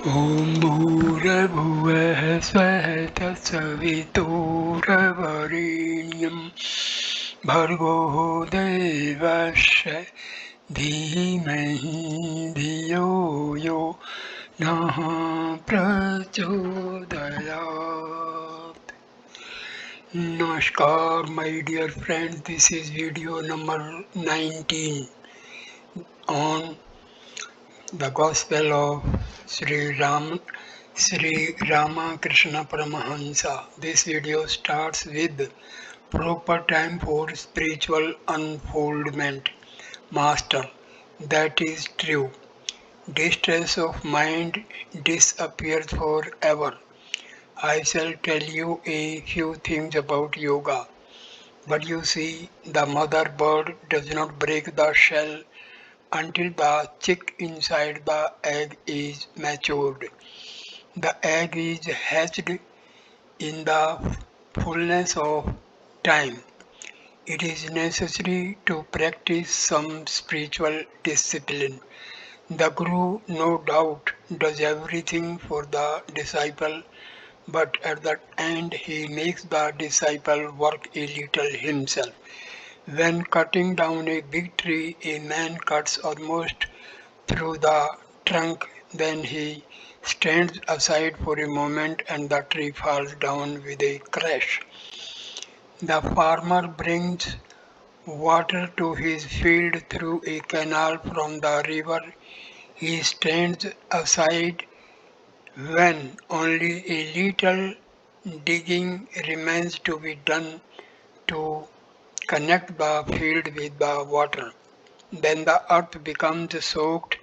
ॐ भूर्भुवः स्वः तत्सवितुर्वरेण्यं भर्गो देवस्य धीमहि धियो यो नः प्रचोदयात्. Namaskar, my dear friends. This is video number 19 on the Gospel of Sri Ramakrishna Parmahamsa. This video starts with proper time for spiritual unfoldment. Master, that is true. Distress of mind disappears forever. I shall tell you a few things about yoga. But you see, the mother bird does not break the shell until the chick inside the egg is matured. The egg is hatched in the fullness of time. It is necessary to practice some spiritual discipline. The Guru, no doubt, does everything for the disciple, but at the end he makes the disciple work a little himself. When cutting down a big tree, a man cuts almost through the trunk, then he stands aside for a moment and the tree falls down with a crash. The farmer brings water to his field through a canal from the river. He stands aside when only a little digging remains to be done to connect the field with the water. Then the earth becomes soaked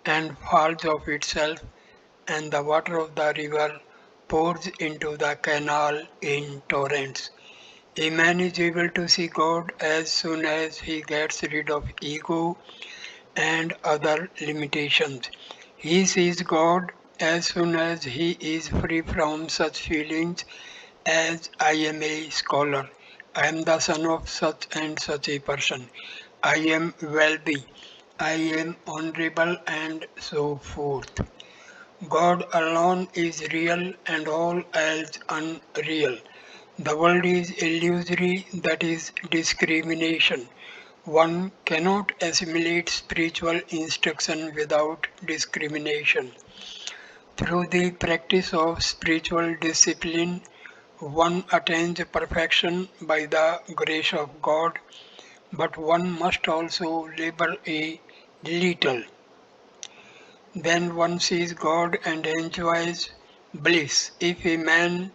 and falls of itself, and the water of the river pours into the canal in torrents. A man is able to see God as soon as he gets rid of ego and other limitations. He sees God as soon as he is free from such feelings as I am a scholar, I am the son of such and such a person, I am wealthy, I am honorable, and so forth. God alone is real and all else unreal. The world is illusory, that is discrimination. One cannot assimilate spiritual instruction without discrimination. Through the practice of spiritual discipline, one attains perfection by the grace of God, but one must also labor a little. Then one sees God and enjoys bliss. If a man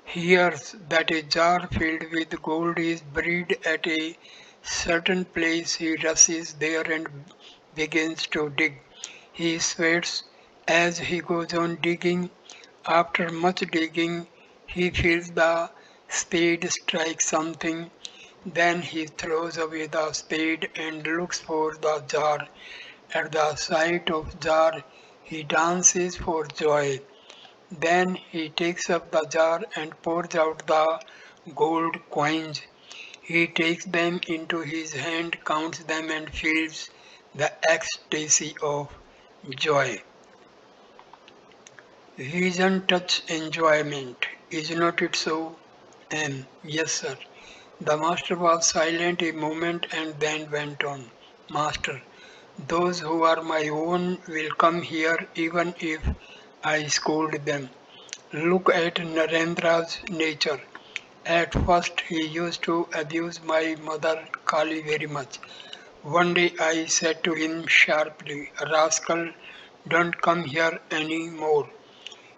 hears that a jar filled with gold is buried at a certain place, he rushes there and begins to dig. He sweats as he goes on digging. After much digging, he feels the spade strike something. Then he throws away the spade and looks for the jar. At the sight of jar, he dances for joy. Then he takes up the jar and pours out the gold coins. He takes them into his hand, counts them, and feels the ecstasy of joy. Vision touch enjoyment. Is not it so? Yes, sir. The master was silent a moment and then went on. Master, those who are my own will come here even if I scold them. Look at Narendra's nature. At first he used to abuse my mother Kali very much. One day I said to him sharply, Rascal, don't come here any more.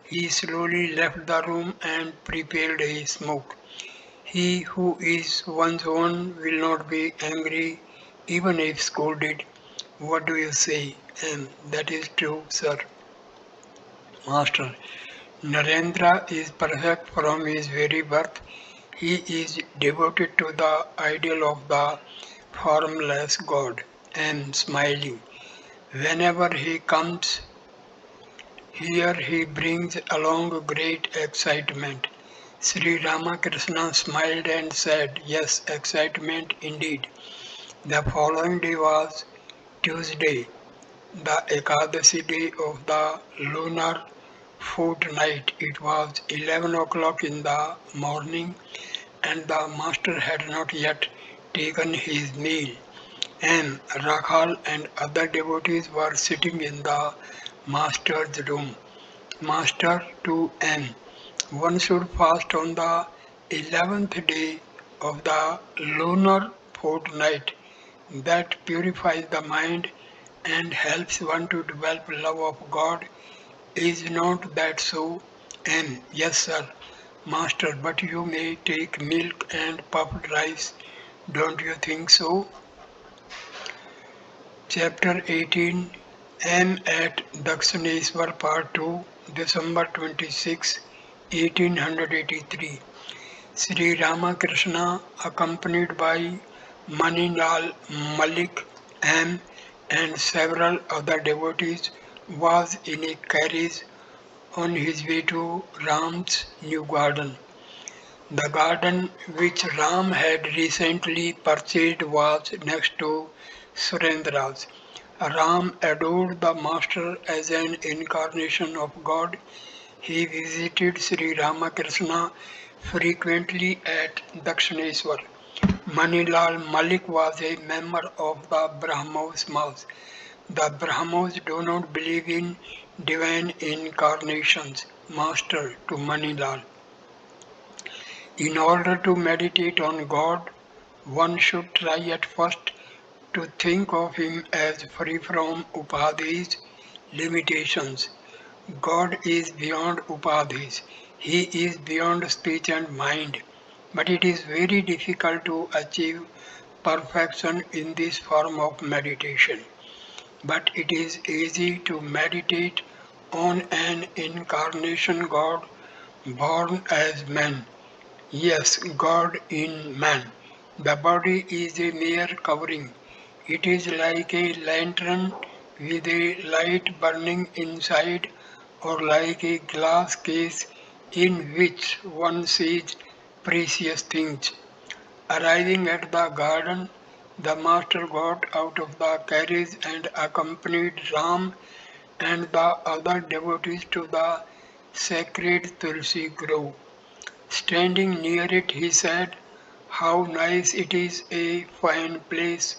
He slowly left the room and prepared a smoke. He who is one's own will not be angry even if scolded. What do you say? That is true, sir. Master, Narendra is perfect from his very birth. He is devoted to the ideal of the formless God and smiling. Whenever he comes here, he brings along great excitement. Sri Ramakrishna smiled and said, Yes, excitement indeed. The following day was Tuesday. the Ekadasi day of the lunar fortnight. It was 11 o'clock in the morning, and the master had not yet taken his meal. And Rakhal and other devotees were sitting in the master's room. Master to M. One should fast on the 11th day of the lunar fortnight. That purifies the mind and helps one to develop love of God. Is not that so? M. Yes, sir. Master, but you may take milk and puffed rice. Don't you think so? Chapter 18 M at Dakshineswar Part 2 December 26, 1883. Sri Ramakrishna, accompanied by Manilal Malik M and several other devotees, was in a carriage on his way to Ram's new garden. The garden which Ram had recently purchased was next to Surendra's. Ram adored the master as an incarnation of God. He visited Sri Ramakrishna frequently at Dakshineswar. Manilal Malik was a member of the Brahmos mass. The Brahmos do not believe in divine incarnations. Master to Manilal. In order to meditate on God, one should try at first to think of Him as free from upadhis, limitations. God is beyond upadhis. He is beyond speech and mind. But it is very difficult to achieve perfection in this form of meditation. But it is easy to meditate on an incarnation God born as man. Yes, God in man. The body is a mere covering. It is like a lantern with a light burning inside, or like a glass case in which one sees precious things. Arriving at the garden, the master got out of the carriage and accompanied Ram and the other devotees to the sacred Tulsi grove. Standing near it, he said, "How nice it is, a fine place.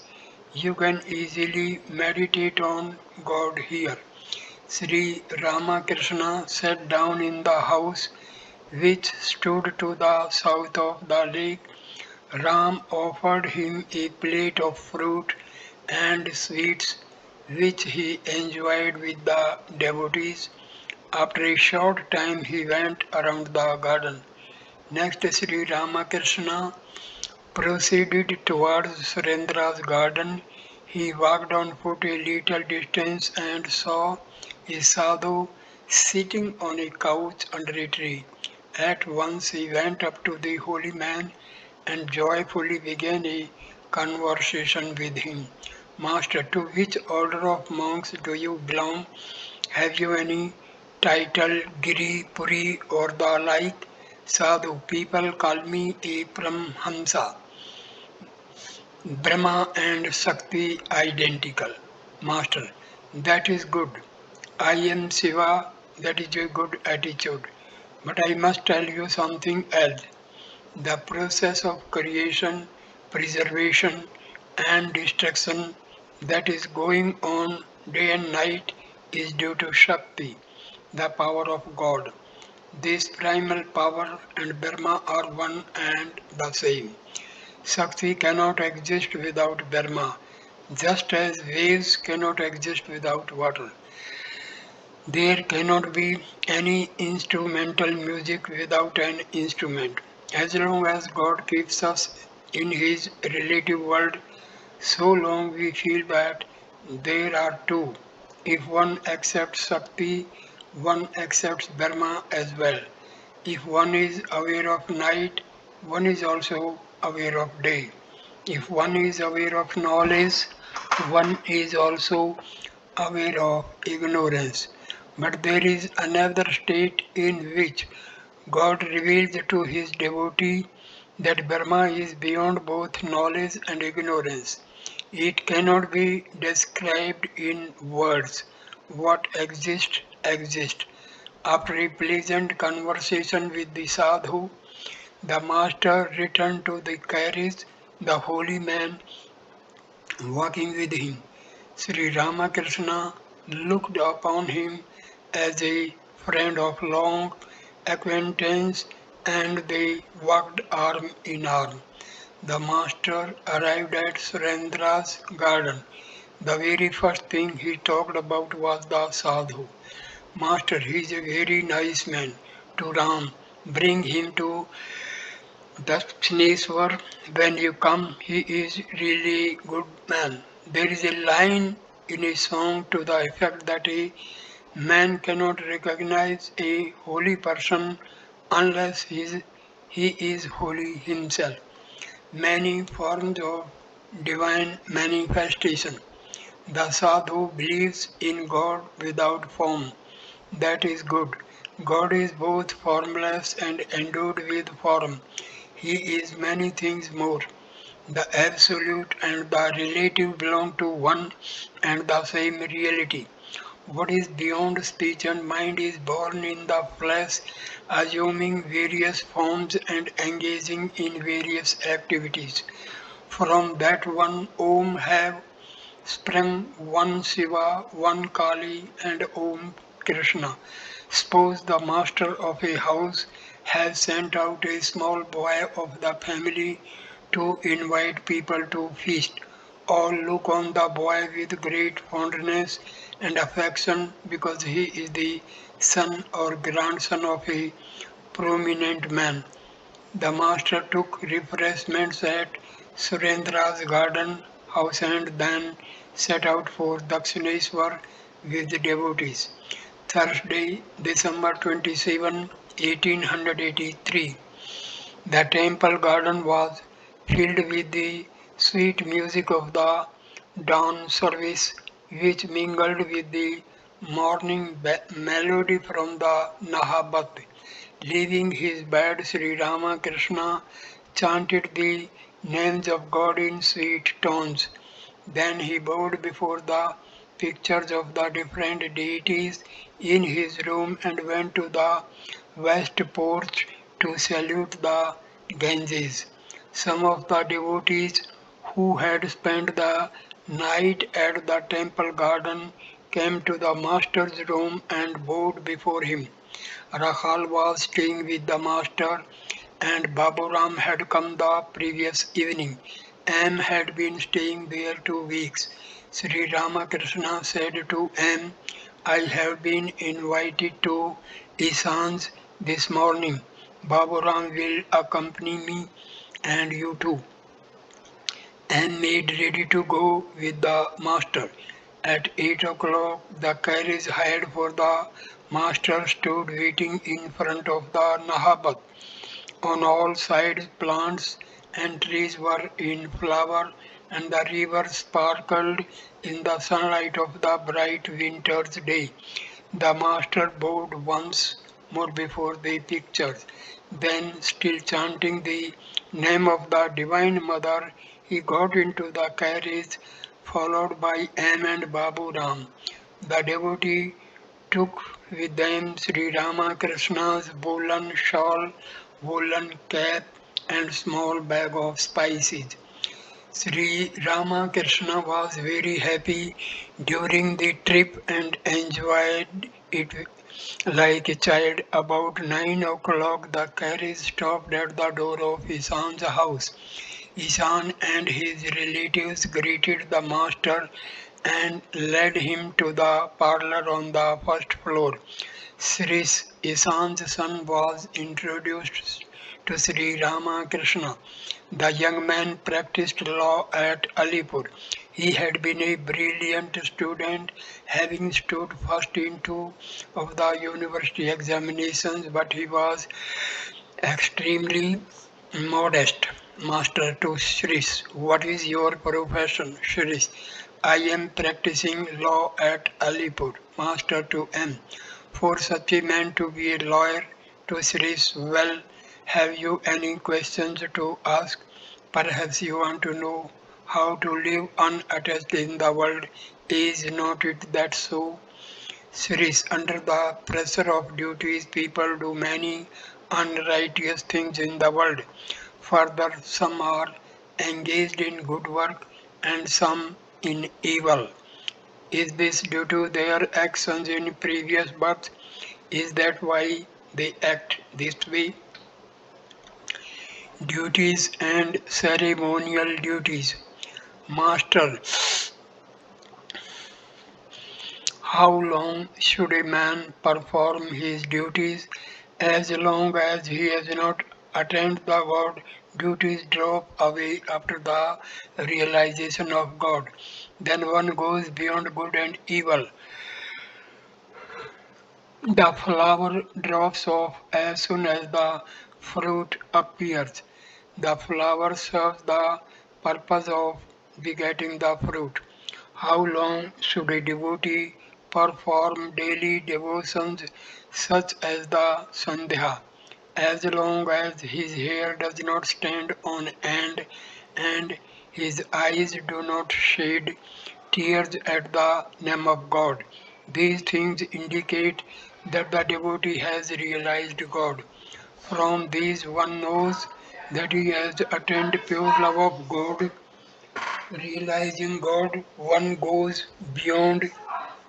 You can easily meditate on God here." Sri Ramakrishna sat down in the house which stood to the south of the lake. Ram offered him a plate of fruit and sweets which he enjoyed with the devotees. After a short time he went around the garden. Next, Sri Ramakrishna proceeded towards Surendra's garden. He walked on foot a little distance and saw a sadhu sitting on a couch under a tree. At once he went up to the holy man and joyfully began a conversation with him. Master, to which order of monks do you belong? Have you any title, Giri, Puri, or the like? Sadhu, people call me a Paramahamsa. Brahma and Shakti identical. Master, that is good. I am Shiva, that is a good attitude. But I must tell you something else. The process of creation, preservation, and destruction that is going on day and night is due to Shakti, the power of God. This primal power and Brahma are one and the same. Shakti cannot exist without Brahma, just as waves cannot exist without water. There cannot be any instrumental music without an instrument. As long as God keeps us in His relative world, so long we feel that there are two. If one accepts Shakti, one accepts Brahma as well. If one is aware of night, one is also aware of day. If one is aware of knowledge, one is also aware of ignorance. But there is another state in which God reveals to his devotee that Brahma is beyond both knowledge and ignorance. It cannot be described in words. What exists, exists. After a pleasant conversation with the sadhu, the master returned to the carriage, the holy man walking with him. Sri Ramakrishna looked upon him as a friend of long acquaintance and they walked arm in arm. The master arrived at Surendra's garden. The very first thing he talked about was the sadhu. Master, he is a very nice man. To Ram, bring him to Dakshineshwar. When you come, he is really good man. There is a line in a song to the effect that a man cannot recognize a holy person unless he is holy himself. Many forms of divine manifestation. The sadhu believes in God without form. That is good. God is both formless and endowed with form. He is many things more. The absolute and the relative belong to one and the same reality. What is beyond speech and mind is born in the flesh, assuming various forms and engaging in various activities. From that one Om have sprung one Shiva, one Kali, and Om Krishna. Suppose the master of a house has sent out a small boy of the family to invite people to feast. All look on the boy with great fondness and affection because he is the son or grandson of a prominent man. The master took refreshments at Surendra's garden house and then set out for Dakshineshwar with the devotees. Thursday, December 27, 1883. The temple garden was filled with the sweet music of the dawn service, which mingled with the morning melody from the Nahabat. Leaving his bed, Sri Ramakrishna chanted the names of God in sweet tones. Then he bowed before the pictures of the different deities in his room and went to the west porch to salute the Ganges. Some of the devotees who had spent the night at the temple garden came to the master's room and bowed before him. Rakhal was staying with the master and Baburam had come the previous evening. M had been staying there 2 weeks. Sri Ramakrishna said to M, I have been invited to Isans this morning. Baburam will accompany me and you too. M made ready to go with the master. At 8 o'clock, the carriage hired for the master stood waiting in front of the Nahabat. On all sides plants and trees were in flower and the river sparkled in the sunlight of the bright winter's day. The master bowed once more before the pictures. Then, still chanting the name of the Divine Mother, he got into the carriage followed by M and Babu Ram. The devotee took with them Sri Ramakrishna's woolen shawl, woolen cap, and small bag of spices. Sri Ramakrishna was very happy during the trip and enjoyed it like a child. About 9 o'clock, the carriage stopped at the door of Ishan's house. Ishan and his relatives greeted the master and led him to the parlor on the first floor. Sri Ishan's son was introduced to Sri Ramakrishna. The young man practiced law at Alipur. He had been a brilliant student, having stood first in two of the university examinations, but he was extremely modest. Master to Shrish, what is your profession? Shrish, I am practicing law at Alipur. Master to M, for such a man to be a lawyer. To Shrish, well, have you any questions to ask? Perhaps you want to know how to live unattached in the world. Is not it that so? Series under the pressure of duties, people do many unrighteous things in the world. Further, some are engaged in good work and some in evil. Is this due to their actions in previous births? Is that why they act this way? Duties and ceremonial duties. Master, how long should a man perform his duties? As long as he has not attained the God, duties drop away after the realization of God. Then one goes beyond good and evil. The flower drops off as soon as the fruit appears. The flower serves the purpose of begetting the fruit. How long should a devotee perform daily devotions such as the Sandhya? As long as his hair does not stand on end and his eyes do not shed tears at the name of God. These things indicate that the devotee has realized God. From these one knows that he has attained pure love of God. Realizing God, one goes beyond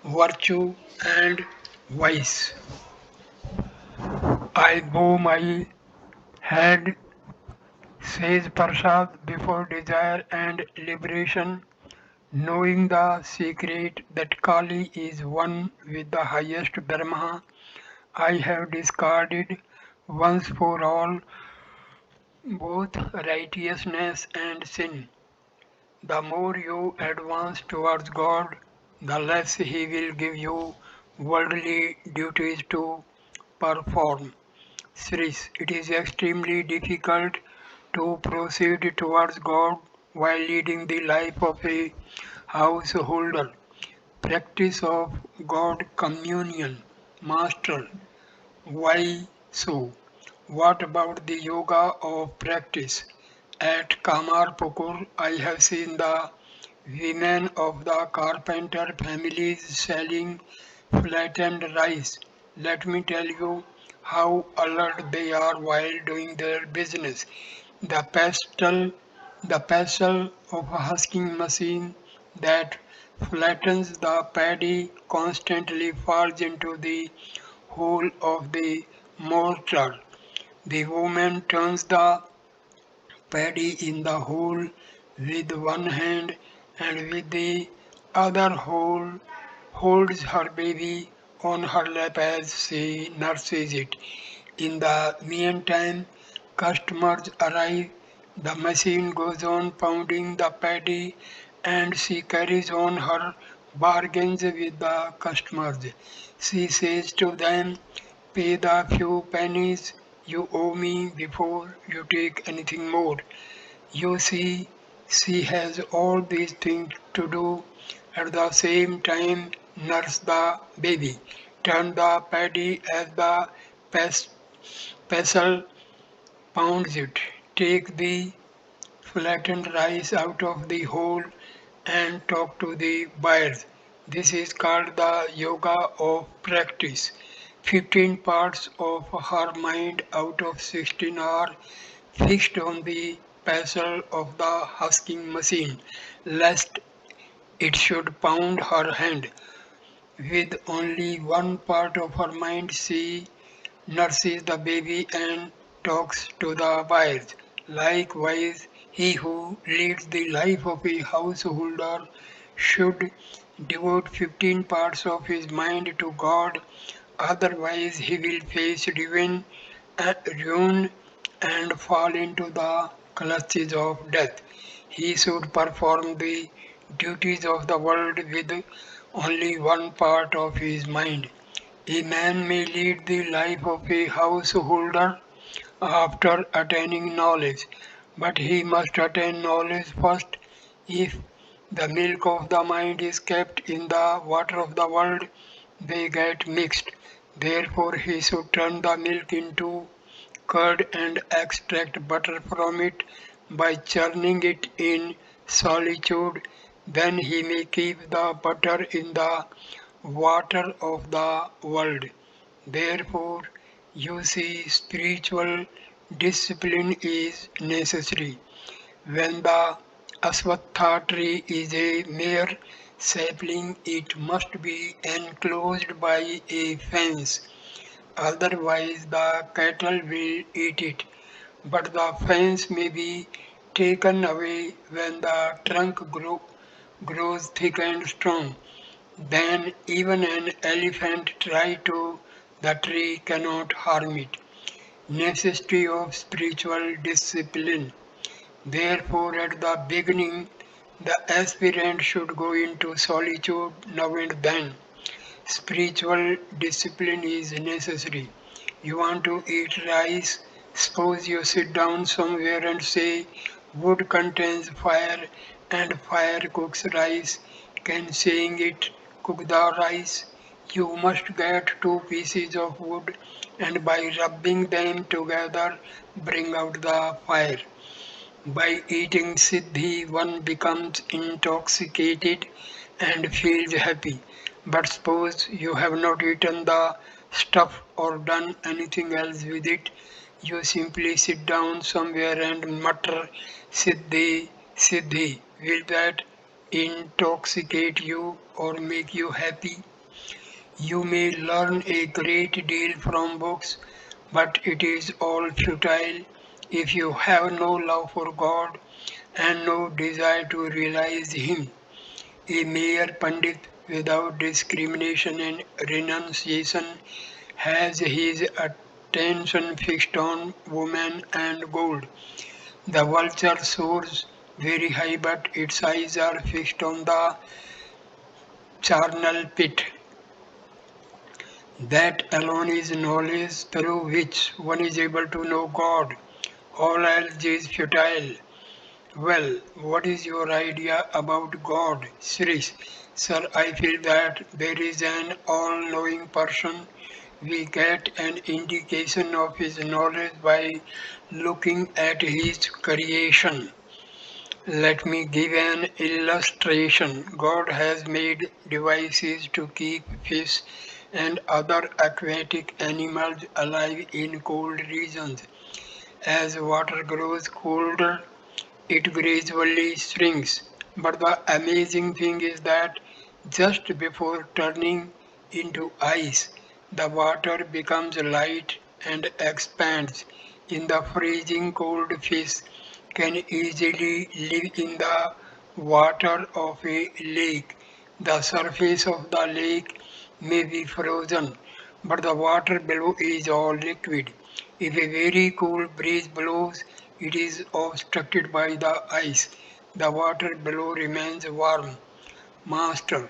virtue and vice. I bow my head, says Prasad, before desire and liberation, knowing the secret that Kali is one with the highest Brahma. I have discarded once for all both righteousness and sin. The more you advance towards God, the less He will give you worldly duties to perform. Sris, it is extremely difficult to proceed towards God while leading the life of a householder. Practice of God communion. Master, why so? What about the yoga of practice? At Kamarpukur, I have seen the women of the carpenter families selling flattened rice. Let me tell you how alert they are while doing their business. The the pestle of a husking machine that flattens the paddy constantly falls into the hole of the mortar. The woman turns the paddy in the hole with one hand and with the other holds her baby on her lap as she nurses it. In the meantime, customers arrive, the machine goes on pounding the paddy, and she carries on her bargains with the customers. She says to them, pay the few pennies you owe me before you take anything more. You see, she has all these things to do at the same time: nurse the baby, turn the paddy as the pes- pestle pounds it, take the flattened rice out of the hole, and talk to the buyers. This is called the yoga of practice. 15 parts of her mind out of 16 are fixed on the pestle of the husking machine, lest it should pound her hand. With only one part of her mind, she nurses the baby and talks to the buyers. Likewise, he who leads the life of a householder should devote 15 parts of his mind to God, otherwise, he will face ruin and fall into the clutches of death. He should perform the duties of the world with only one part of his mind. A man may lead the life of a householder after attaining knowledge, but he must attain knowledge first. If the milk of the mind is kept in the water of the world, they get mixed. Therefore, he should turn the milk into curd and extract butter from it by churning it in solitude, then he may keep the butter in the water of the world. Therefore, you see, spiritual discipline is necessary. When the aswatha tree is a mere sapling, it must be enclosed by a fence, otherwise the cattle will eat it. But the fence may be taken away when the grows thick and strong. Then even an elephant try to the tree cannot harm it. Necessity of spiritual discipline. Therefore, at the beginning, the aspirant should go into solitude now and then. Spiritual discipline is necessary. You want to eat rice, suppose you sit down somewhere and say, wood contains fire and fire cooks rice. Can saying it cook the rice? You must get two pieces of wood and by rubbing them together bring out the fire. By eating siddhi, one becomes intoxicated and feels happy. But suppose you have not eaten the stuff or done anything else with it, you simply sit down somewhere and mutter siddhi, siddhi. Will that intoxicate you or make you happy? You may learn a great deal from books, but it is all futile if you have no love for God and no desire to realize Him. A mere Pandit without discrimination and renunciation has his attention fixed on woman and gold. The vulture soars very high, but its eyes are fixed on the charnel pit. That alone is knowledge through which one is able to know God. All else is futile. Well, what is your idea about God, Srish? Sir, I feel that there is an all-knowing person. We get an indication of his knowledge by looking at his creation. Let me give an illustration. God has made devices to keep fish and other aquatic animals alive in cold regions. As water grows colder, it gradually shrinks. But the amazing thing is that just before turning into ice, the water becomes light and expands. In the freezing cold, fish can easily live in the water of a lake. The surface of the lake may be frozen, but the water below is all liquid. If a very cool breeze blows, it is obstructed by the ice. The water below remains warm. Master,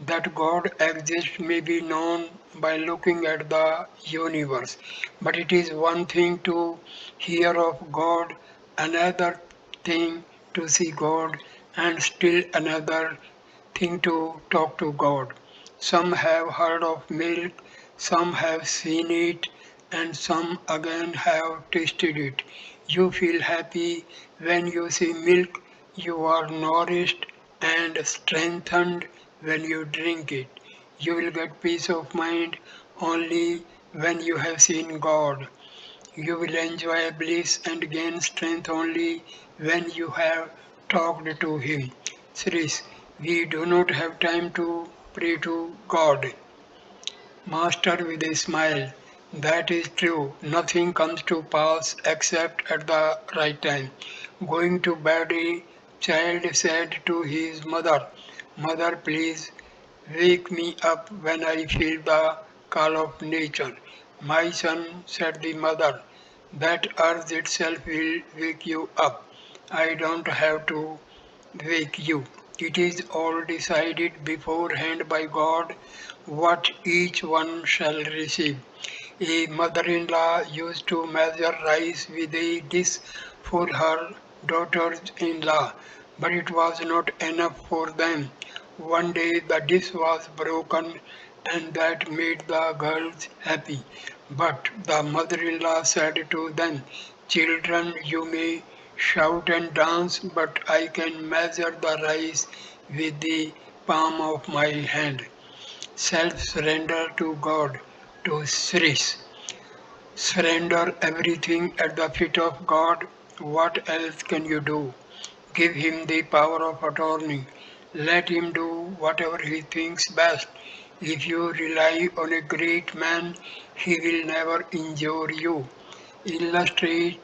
that God exists may be known by looking at the universe, but it is one thing to hear of God, another thing to see God, and still another thing to talk to God. Some have heard of milk, some have seen it, and some again have tasted it. You feel happy when you see milk, you are nourished and strengthened when you drink it. You will get peace of mind only when you have seen God. You will enjoy bliss and gain strength only when you have talked to Him. Sris, we do not have time to pray to God. Master with a smile, that is true. Nothing comes to pass except at the right time. Going to bed, a child said to his mother, Mother, please wake me up when I feel the call of nature. My son, said the mother, that earth itself will wake you up. I don't have to wake you. It is all decided beforehand by God what each one shall receive. A mother-in-law used to measure rice with a dish for her daughters-in-law, but it was not enough for them. One day the dish was broken and that made the girls happy. But the mother-in-law said to them, Children, you may shout and dance, but I can measure the rice with the palm of my hand. Self surrender to God, to Sris. Surrender everything at the feet of God. What else can you do? Give him the power of attorney. Let him do whatever he thinks best. If you rely on a great man, he will never injure you. Illustrate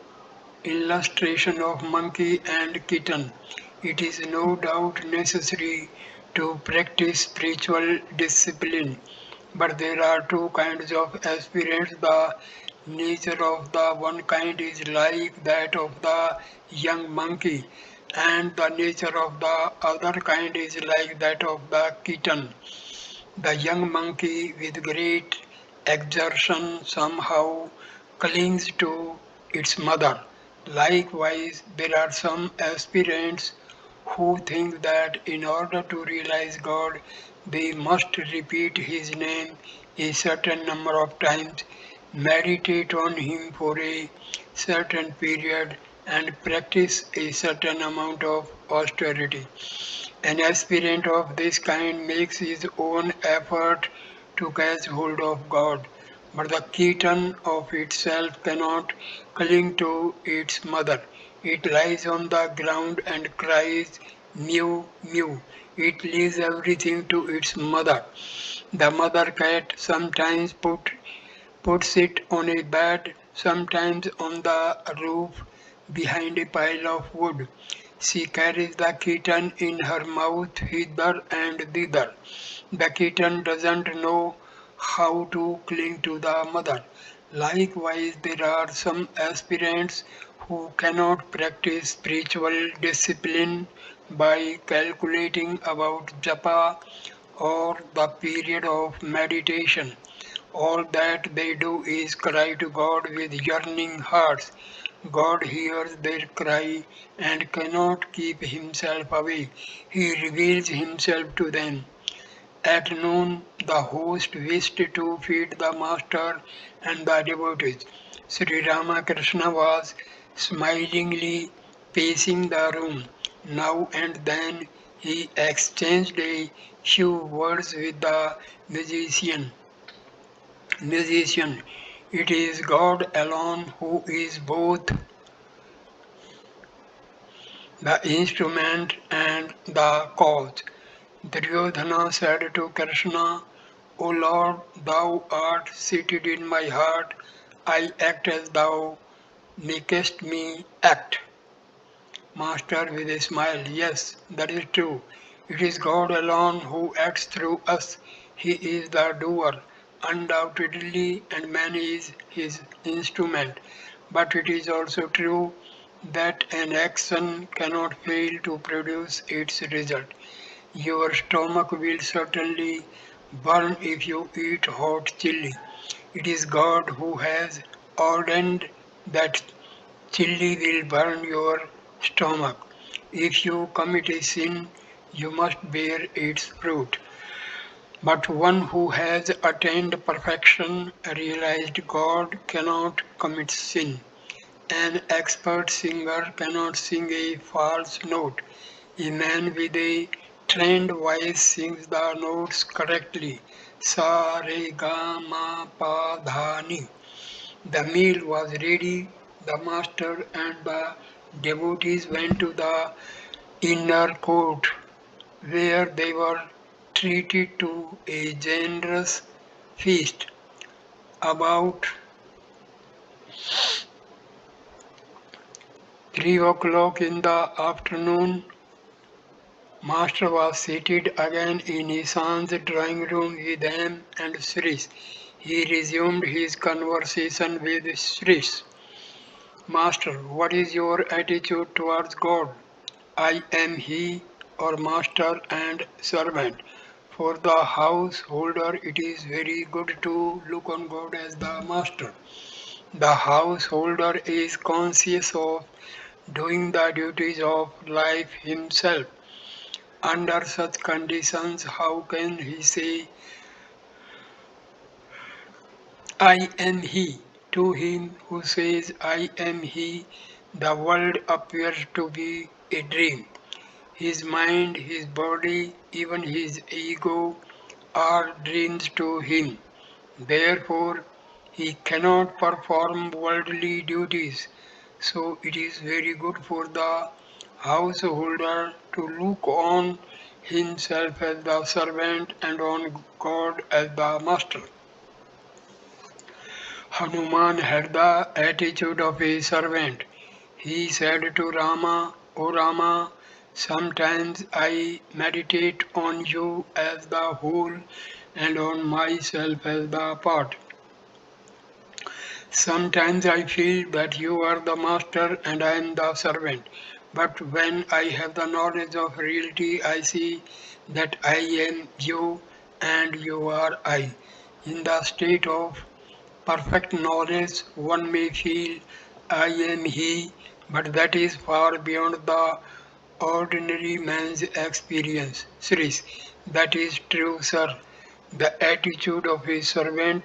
Illustration of monkey and kitten. It is no doubt necessary to practice spiritual discipline, but there are two kinds of aspirants. The nature of the one kind is like that of the young monkey, and the nature of the other kind is like that of the kitten. The young monkey, with great exertion, somehow clings to its mother. Likewise, there are some aspirants who think that in order to realize God, they must repeat His name a certain number of times, meditate on Him for a certain period, and practice a certain amount of austerity. An aspirant of this kind makes his own effort to catch hold of God, but the kitten of itself cannot cling to its mother. It lies on the ground and cries mew mew. It leaves everything to its mother. The mother cat sometimes puts it on a bed, sometimes on the roof behind a pile of wood. She carries the kitten in her mouth hither and thither. The kitten doesn't know how to cling to the mother. Likewise, there are some aspirants who cannot practice spiritual discipline by calculating about japa or the period of meditation. All that they do is cry to God with yearning hearts. God hears their cry and cannot keep himself away. He reveals himself to them. At noon, the host wished to feed the master and the devotees. Sri Ramakrishna was smilingly pacing the room. Now and then he exchanged a few words with the musician. Musician, it is God alone who is both the instrument and the cause. Duryodhana said to Krishna, O Lord, thou art seated in my heart. I act as thou makest me act. Master with a smile, yes, that is true. It is God alone who acts through us. He is the doer, undoubtedly, and man is his instrument. But it is also true that an action cannot fail to produce its result. Your stomach will certainly burn if you eat hot chili. It is God who has ordained that chili will burn your stomach. If you commit a sin, you must bear its fruit. But one who has attained perfection, realized God, cannot commit sin. An expert singer cannot sing a false note. A man with a trained voice sings the notes correctly. Sa re ga ma pa dha ni. The meal was ready. The master and the devotees went to the inner court where they were treated to a generous feast. About 3 o'clock in the afternoon, Master was seated again in his son's drawing room with them and Sris. He resumed his conversation with Sris. Master, what is your attitude towards God? I am he, or master and servant. For the householder, it is very good to look on God as the master. The householder is conscious of doing the duties of life himself. Under such conditions, how can he say, I am he? To him who says, I am he, The world appears to be a dream. His mind, his body, even his ego are dreams to him. Therefore, he cannot perform worldly duties. So it is very good for the householder to look on himself as the servant and on God as the master. Hanuman had the attitude of a servant. He said to Rama, O Rama, sometimes I meditate on you as the whole and on myself as the part. Sometimes I feel that you are the master and I am the servant. But when I have the knowledge of reality, I see that I am you and you are I. In the state of perfect knowledge, one may feel I am he, but that is far beyond the ordinary man's experience. Sirs, that is true, sir. The attitude of a servant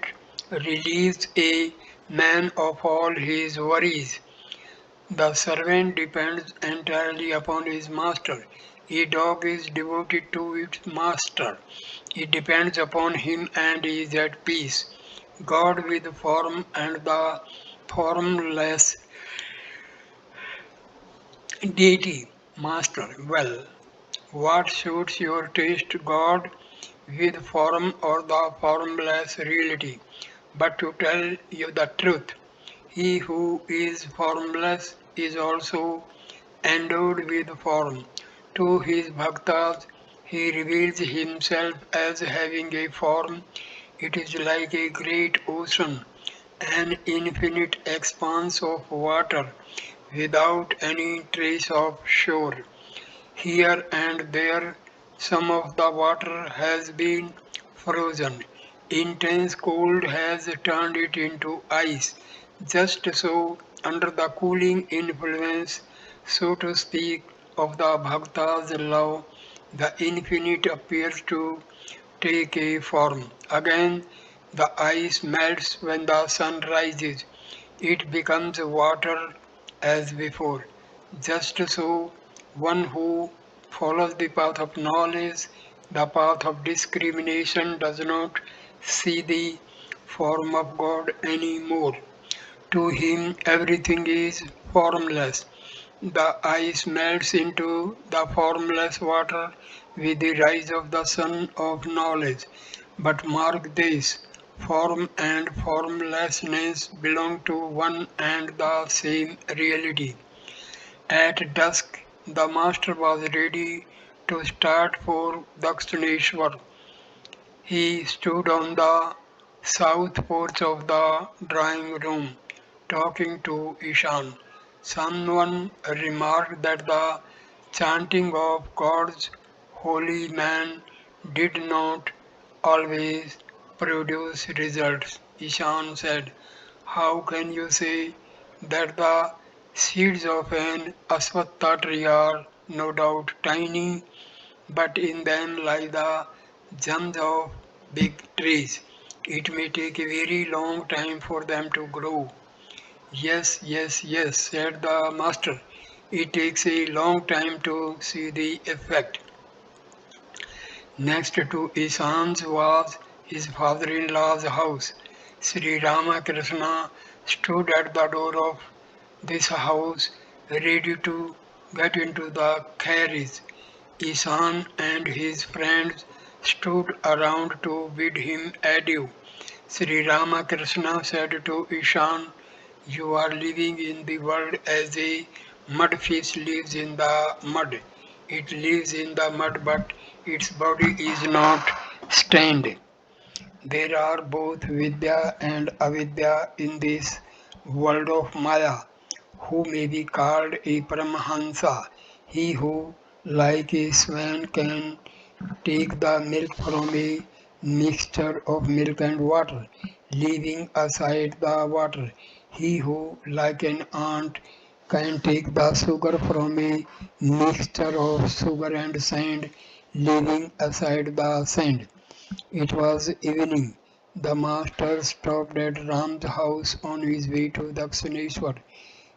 relieves a man of all his worries. The servant depends entirely upon his master. A dog is devoted to its master. It depends upon him and is at peace. God with form and the formless deity, master. Well, what suits your taste, God with form or the formless reality? But to tell you the truth, he who is formless is also endowed with form. To his bhaktas, he reveals himself as having a form. It is like a great ocean, an infinite expanse of water without any trace of shore. Here and there, some of the water has been frozen. Intense cold has turned it into ice. Just so, under the cooling influence, so to speak, of the Bhakta's love, the infinite appears to take a form. Again, the ice melts when the sun rises. It becomes water as before. Just so, one who follows the path of knowledge, the path of discrimination, does not see the form of God anymore. To him, everything is formless. The ice melts into the formless water with the rise of the sun of knowledge. But mark this, form and formlessness belong to one and the same reality. At dusk, the master was ready to start for Dakshineshwar. He stood on the south porch of the drawing room, talking to Ishan. Someone remarked that the chanting of God's holy man did not always produce results. Ishan said, how can you say that the seeds of an aswatha tree are no doubt tiny, but in them lie the germs of big trees? It may take a very long time for them to grow. Yes, yes, yes, said the master. It takes a long time to see the effect. Next to Ishan's was his father-in-law's house. Sri Ramakrishna stood at the door of this house, ready to get into the carriage. Ishan and his friends stood around to bid him adieu. Sri Ramakrishna said to Ishan, you are living in the world as a mudfish lives in the mud. It lives in the mud, but its body is not stained. There are both Vidya and Avidya in this world of Maya, who may be called a Paramahamsa, he who, like a swan, can take the milk from a mixture of milk and water, leaving aside the water. He who, like an ant, can take the sugar from a mixture of sugar and sand, leaving aside the sand. It was evening. The master stopped at Ram's house on his way to Dakshineshwar.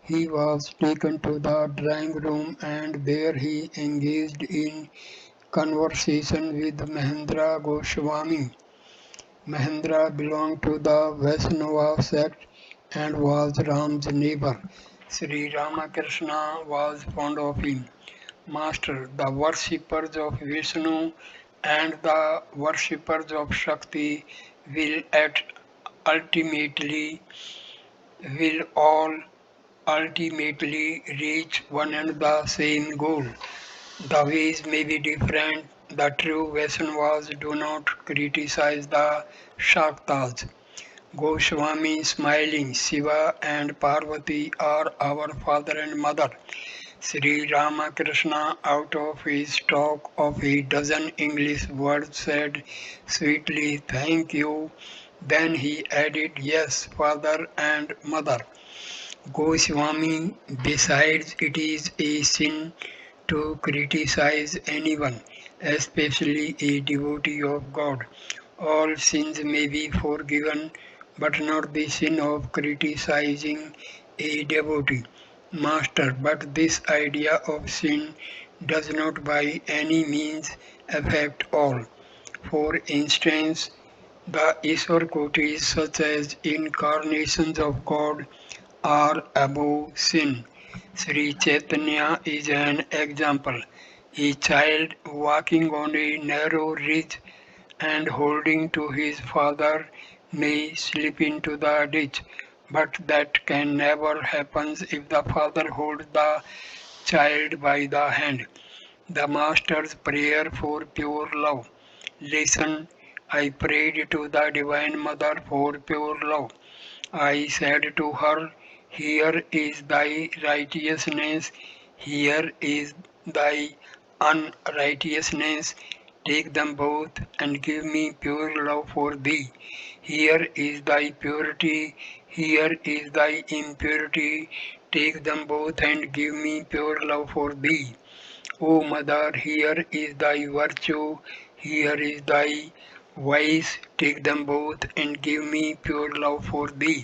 He was taken to the drawing room and there he engaged in conversation with Mahendra Goswami. Mahendra belonged to the Vaishnava sect and was Ram's neighbor. Sri Ramakrishna was fond of him. Master, the worshippers of Vishnu and the worshippers of Shakti will at ultimately will all ultimately reach one and the same goal. The ways may be different. The true Vaishnavas do not criticize the Shaktas. Goswami smiling, Shiva and Parvati are our father and mother. Sri Ramakrishna, out of his stock of a dozen English words, said sweetly, "Thank you." Then he added, "Yes, father and mother." Goswami, besides, it is a sin to criticize anyone, especially a devotee of God. All sins may be forgiven, but not the sin of criticizing a devotee. Master, but this idea of sin does not by any means affect all. For instance, the Ishwar Kotis, such as incarnations of God, are above sin. Sri Chaitanya is an example. A child walking on a narrow ridge and holding to his father may slip into the ditch, but that can never happen if the father holds the child by the hand. The Master's prayer for pure love. Listen, I prayed to the Divine Mother for pure love. I said to her, "Here is thy righteousness, here is thy unrighteousness. Take them both and give me pure love for thee. Here is thy purity, here is thy impurity. Take them both and give me pure love for thee. O Mother, here is thy virtue, here is thy vice. Take them both and give me pure love for thee."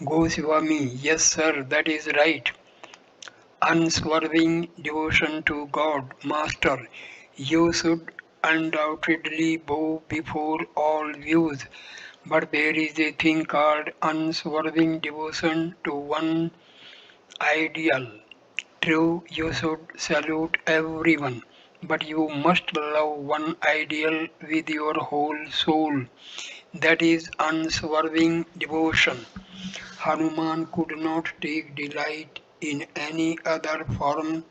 Goswami, yes sir, that is right. Unswerving devotion to God, Master. You should undoubtedly bow before all views, but there is a thing called unswerving devotion to one ideal. True, you should salute everyone, but you must love one ideal with your whole soul. That is unswerving devotion. Hanuman could not take delight in any other form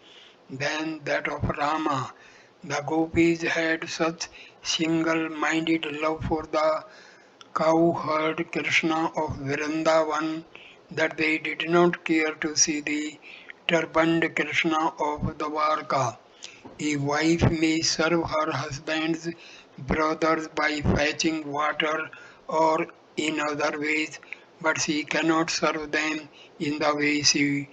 than that of Rama. The gopis had such single-minded love for the cowherd Krishna of Vrindavan that they did not care to see the turbaned Krishna of Dwarka. A wife may serve her husband's brothers by fetching water or in other ways, but she cannot serve them in the way she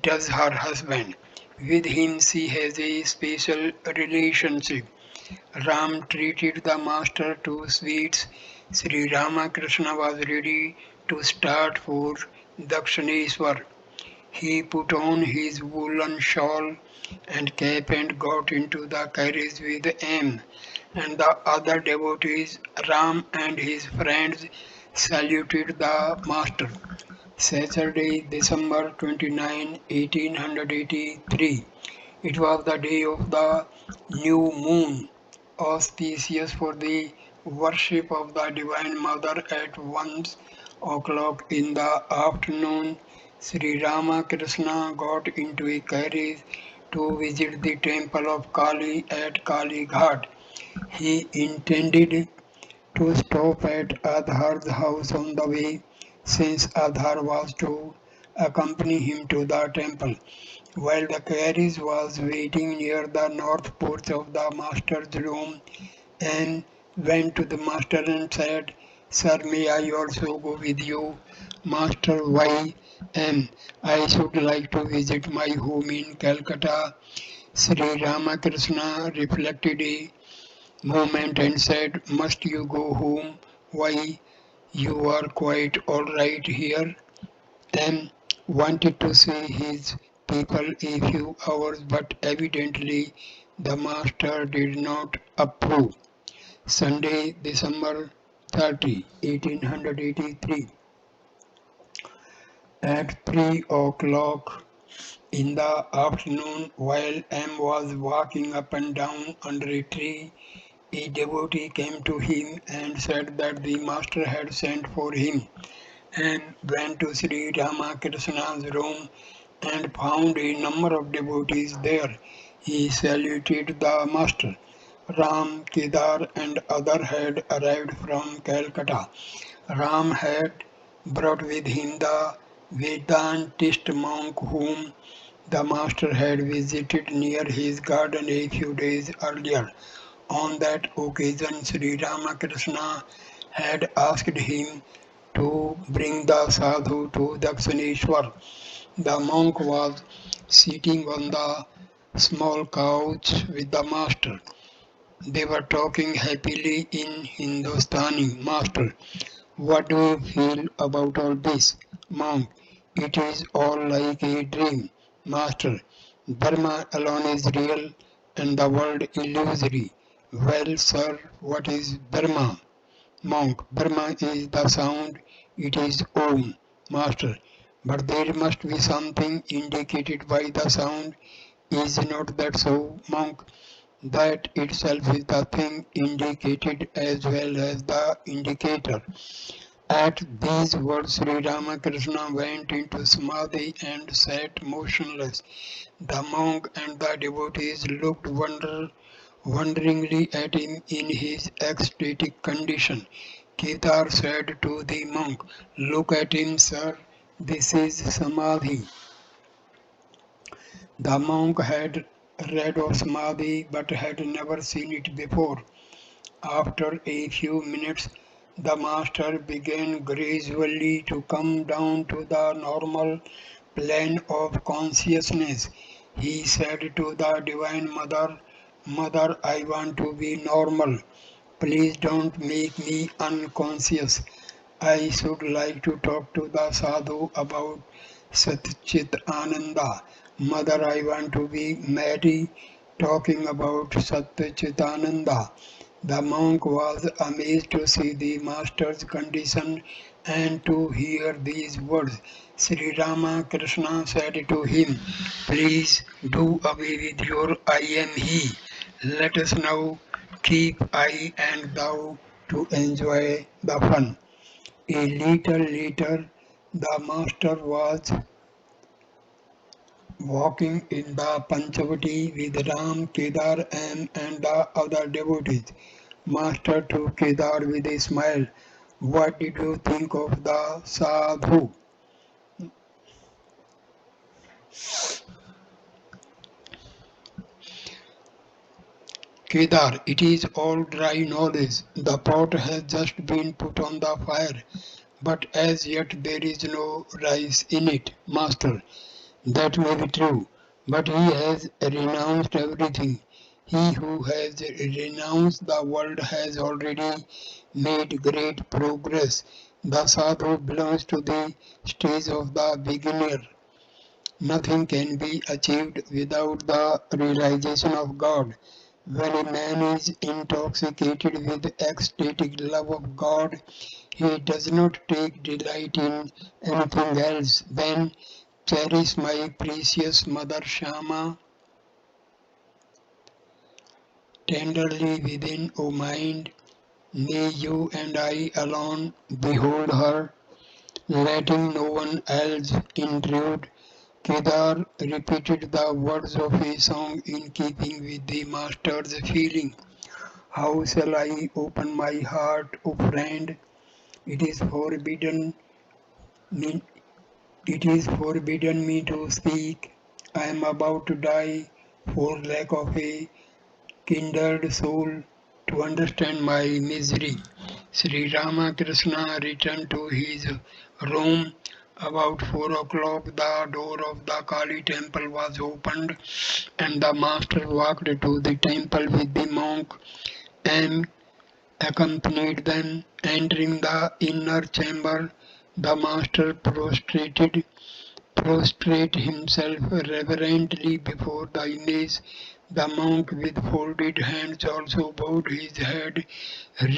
does her husband. With him she has a special relationship. Ram treated the master to sweets. Sri Ramakrishna was ready to start for Dakshineshwar. He put on his woolen shawl and cap and got into the carriage with M. And the other devotees, Ram and his friends, saluted the master. Saturday, December 29, 1883. It was the day of the new moon, auspicious for the worship of the Divine Mother. At 1 o'clock in the afternoon, Sri Ramakrishna got into a carriage to visit the temple of Kali at Kali Ghat. He intended to stop at Adhar's house on the way, since Adhar was to accompany him to the temple. While the carriage was waiting near the north porch of the master's room, and went to the master and said, "Sir, may I also go with you?" "Master, why? I should like to visit my home in Calcutta." Sri Ramakrishna reflected a moment and said, "Must you go home? Why, you are quite all right here." M. wanted to see his people a few hours, but evidently the master did not approve. Sunday, December 30, 1883, at 3 o'clock in the afternoon, while M was walking up and down under a tree, a devotee came to him and said that the master had sent for him, and went to Sri Ramakrishna's room and found a number of devotees there. He saluted the master. Ram, Kedar, and other had arrived from Calcutta. Ram had brought with him the Vedantist monk whom the master had visited near his garden a few days earlier. On that occasion, Sri Ramakrishna had asked him to bring the sadhu to Dakshineshwar. The monk was sitting on the small couch with the master. They were talking happily in Hindustani. Master: what do you feel about all this? Monk: it is all like a dream. Master: Brahma alone is real and the world illusory. Well, sir, what is Brahma? Monk: Brahma is the sound, it is Om. Master: but there must be something indicated by the sound. Is not that so? Monk: that itself is the thing indicated as well as the indicator. At these words, Sri Ramakrishna went into samadhi and sat motionless. The monk and the devotees looked wonderingly at him in his ecstatic condition. Kedar said to the monk, "Look at him, sir. This is samadhi." The monk had read of samadhi but had never seen it before. After a few minutes, the master began gradually to come down to the normal plane of consciousness. He said to the Divine Mother, "Mother, I want to be normal. Please don't make me unconscious. I should like to talk to the sadhu about Satchit Ananda. Mother, I want to be Mary talking about Satchitananda." The monk was amazed to see the master's condition and to hear these words. Sri Ramakrishna said to him, "Please do away with your I am he. Let us now keep I and thou to enjoy the fun." A little later, the master was walking in the Panchavati with Ram, Kedar, and the other devotees. Master to Kedar with a smile, "What did you think of the sadhu?" Kedar: it is all dry knowledge. The pot has just been put on the fire, but as yet there is no rice in it. Master: that may be true, but he has renounced everything. He who has renounced the world has already made great progress. The sadhu belongs to the stage of the beginner. Nothing can be achieved without the realization of God. When a man is intoxicated with ecstatic love of God, he does not take delight in anything else. Then cherish my precious mother Shama tenderly within, O mind. May you and I alone behold her, letting no one else intrude. Kedar repeated the words of a song in keeping with the master's feeling. How shall I open my heart, O friend? It is forbidden me, it is forbidden me to speak. I am about to die for lack of a kindred soul to understand my misery. Sri Ramakrishna returned to his room. About 4 o'clock, the door of the Kali temple was opened, and the master walked to the temple with the monk and accompanied them. Entering the inner chamber, the master prostrated prostrate himself reverently before the image. The monk with folded hands also bowed his head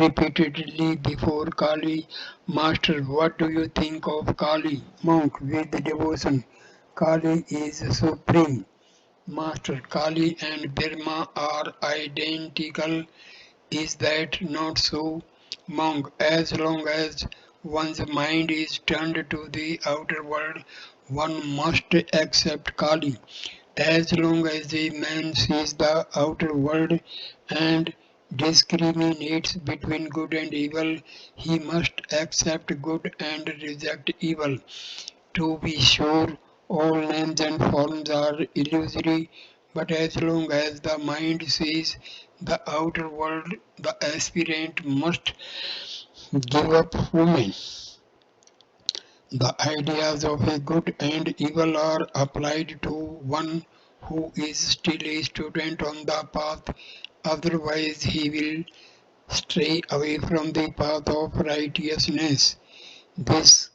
repeatedly before Kali. Master, what do you think of Kali? Monk with devotion. Kali is supreme. Master, Kali and Brahma are identical. Is that not so? Monk, as long as one's mind is turned to the outer world, one must accept Kali. As long as a man sees the outer world and discriminates between good and evil, he must accept good and reject evil. To be sure, all names and forms are illusory, but as long as the mind sees the outer world, the aspirant must give up woman. The ideas of a good and evil are applied to one who is still a student on the path, otherwise he will stray away from the path of righteousness. This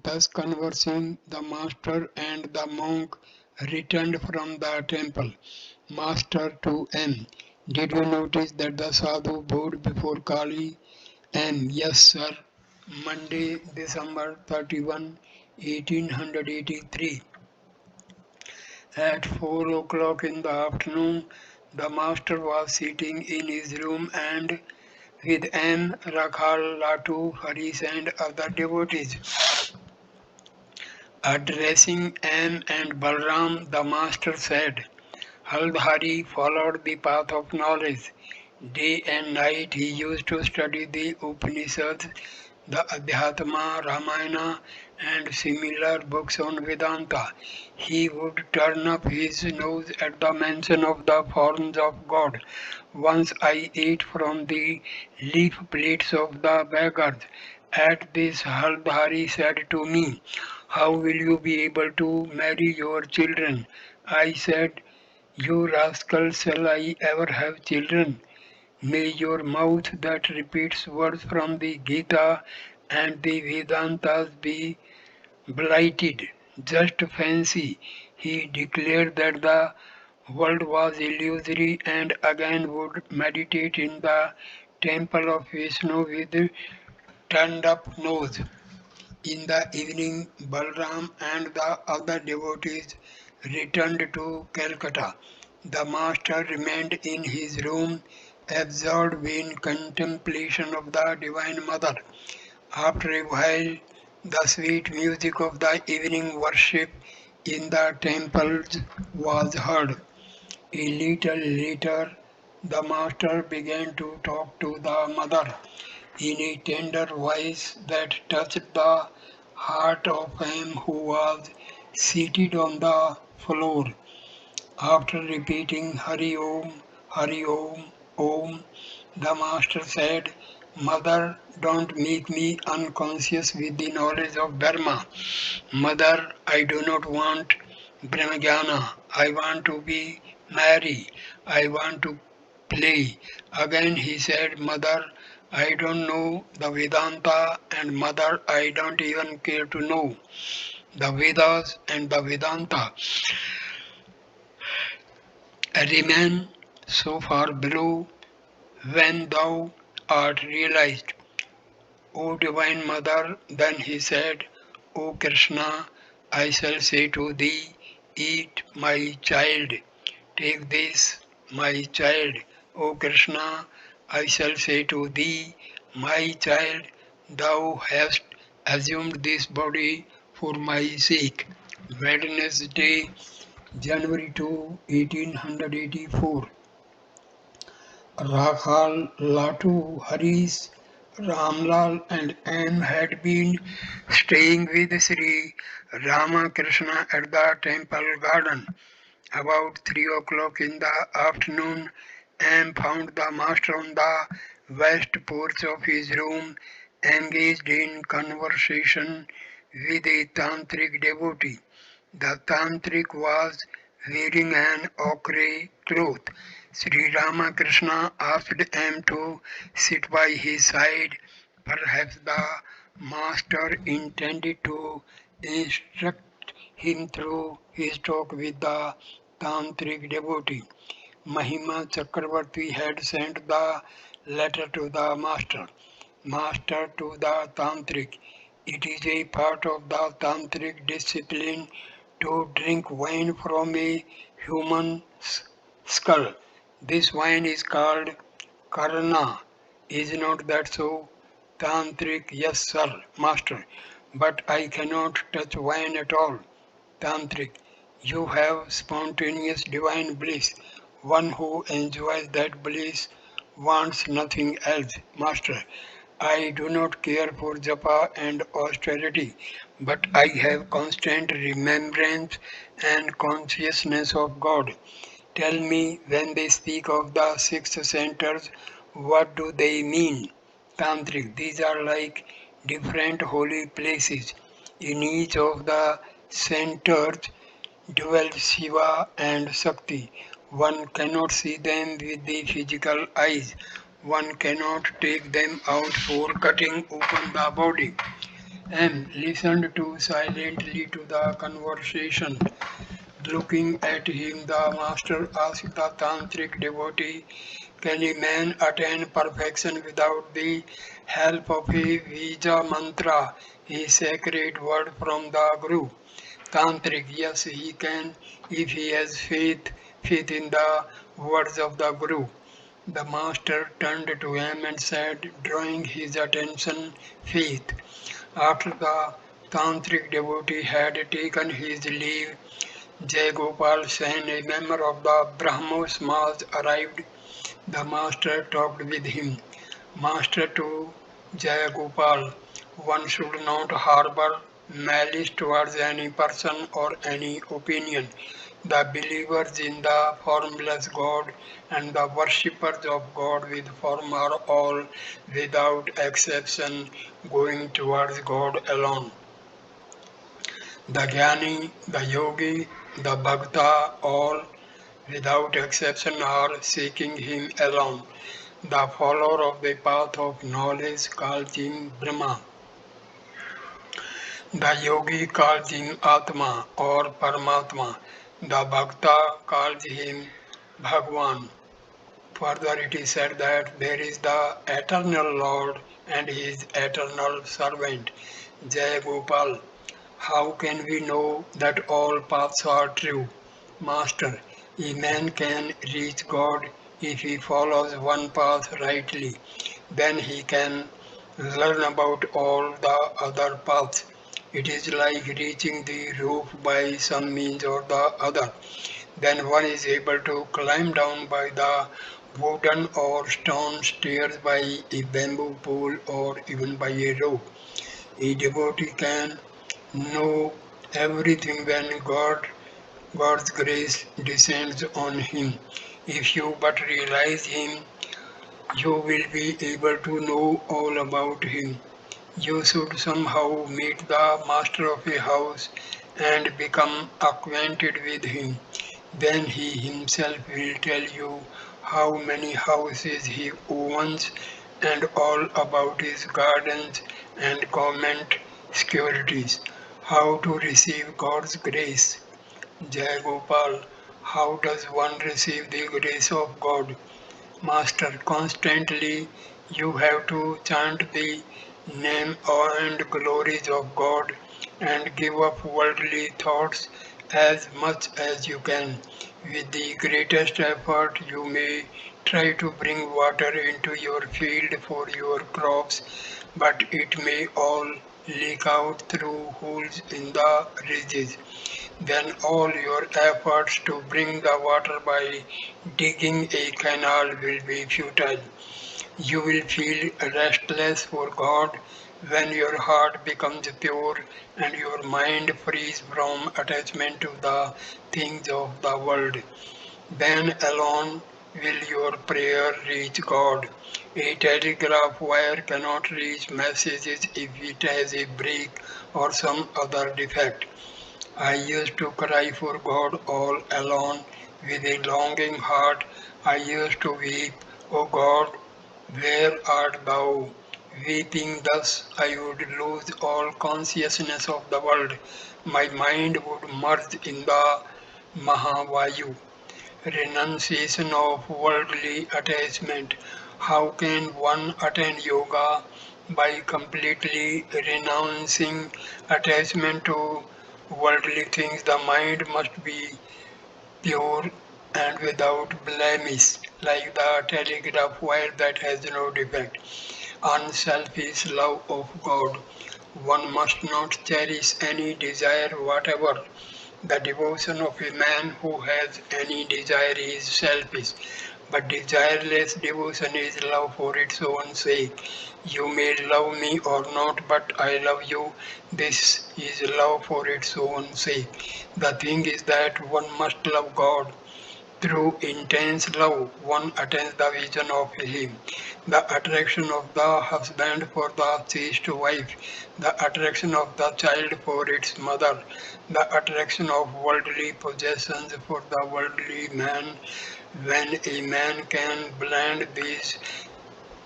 thus conversing, the master and the monk returned from the temple. Master to M. Did you notice that the sadhu bowed before Kali? M. Yes, sir. Monday, December 31, 1883. At 4 o'clock in the afternoon, the master was sitting in his room and with M. Rakhal, Latu, Haris and other devotees. Addressing M and Balram, the master said, Haldhari followed the path of knowledge. Day and night he used to study the Upanishads, the Adhyatma, Ramayana, and similar books on Vedanta. He would turn up his nose at the mention of the forms of God. Once I ate from the leaf plates of the beggars. At this, Haldhari said to me, how will you be able to marry your children? I said, you rascal, shall I ever have children? May your mouth that repeats words from the Gita and the Vedantas be blighted. Just fancy, he declared that the world was illusory and again would meditate in the temple of Vishnu with turned up nose. In the evening, Balram and the other devotees returned to Calcutta. The master remained in his room, absorbed in contemplation of the Divine Mother. After a while, the sweet music of the evening worship in the temples was heard. A little later, the master began to talk to the mother in a tender voice that touched the heart of him who was seated on the floor. After repeating Hari Om, Om, the master said, Mother, don't make me unconscious with the knowledge of Dharma. Mother, I do not want Brahmajnana. I want to be merry. I want to play. Again he said, Mother, I don't know the Vedanta, and Mother, I don't even care to know the Vedas and the Vedanta. Remain so far below when thou art realized. O Divine Mother, then he said, O Krishna, I shall say to thee, eat my child, take this, my child. O Krishna, I shall say to thee, my child, thou hast assumed this body for my sake. Wednesday, January 2, 1884. Rakhal, Latu, Haris, Ramlal and M had been staying with Sri Ramakrishna at the temple garden. About 3 o'clock in the afternoon, M found the master on the west porch of his room, engaged in conversation with a tantric devotee. The tantric was wearing an ochre cloth. Sri Ramakrishna asked M to sit by his side. Perhaps the master intended to instruct him through his talk with the tantric devotee. Mahima Chakravarti had sent the letter to the master. Master to the tantric. It is a part of the tantric discipline to drink wine from a human skull. This wine is called Karna. Is not that so? Tantric, yes, sir, master. But I cannot touch wine at all. Tantric, you have spontaneous divine bliss. One who enjoys that bliss wants nothing else. Master, I do not care for japa and austerity, but I have constant remembrance and consciousness of God. Tell me, when they speak of the six centers, what do they mean? Tantric, these are like different holy places. In each of the centers dwell Shiva and Shakti. One cannot see them with the physical eyes. One cannot take them out for cutting open the body. M listened to silently to the conversation. Looking at him, the master asked the tantric devotee, can a man attain perfection without the help of a Vija mantra, a sacred word from the Guru? Tantric, yes, he can if he has faith in the words of the Guru. The master turned to him and said, drawing his attention, faith. After the tantric devotee had taken his leave, Jayagopal Sen, a member of the Brahmo Samaj, arrived. The master talked with him. Master to Jayagopal, one should not harbor malice towards any person or any opinion. The believers in the formless God and the worshippers of God with form are all, without exception, going towards God alone. The Jnani, the Yogi, the Bhakta, all without exception are seeking Him alone. The follower of the path of knowledge calls Him Brahma. The Yogi calls Him Atma or Paramatma. The Bhakta calls Him Bhagwan. Further it is said that there is the eternal Lord and His eternal servant, Jai Gopal. How can we know that all paths are true? Master, a man can reach God if he follows one path rightly. Then he can learn about all the other paths. It is like reaching the roof by some means or the other. Then one is able to climb down by the wooden or stone stairs, by a bamboo pole, or even by a rope. A devotee can know everything when God's grace descends on him. If you but realize him, you will be able to know all about him. You should somehow meet the master of a house and become acquainted with him. Then he himself will tell you how many houses he owns and all about his gardens and government securities. How to receive God's grace. Jai Gopal, how does one receive the grace of God? Master, constantly you have to chant the name and glories of God and give up worldly thoughts as much as you can. With the greatest effort, you may try to bring water into your field for your crops, but it may all leak out through holes in the ridges. Then all your efforts to bring the water by digging a canal will be futile. You will feel restless for God when your heart becomes pure and your mind frees from attachment to the things of the world. Then alone will your prayer reach God. A telegraph wire cannot reach messages if it has a break or some other defect. I used to cry for God all alone with a longing heart. I used to weep, O God, where art thou? Weeping thus, I would lose all consciousness of the world. My mind would merge in the Mahavayu. Renunciation of worldly attachment. How can one attain yoga? By completely renouncing attachment to worldly things. The mind must be pure and without blemish, like the telegraph wire that has no defect. Unselfish love of God. One must not cherish any desire whatever. The devotion of a man who has any desire is selfish, but desireless devotion is love for its own sake. You may love me or not, but I love you. This is love for its own sake. The thing is that one must love God. Through intense love, one attains the vision of Him. The attraction of the husband for the chaste wife, the attraction of the child for its mother, the attraction of worldly possessions for the worldly man. When a man can blend these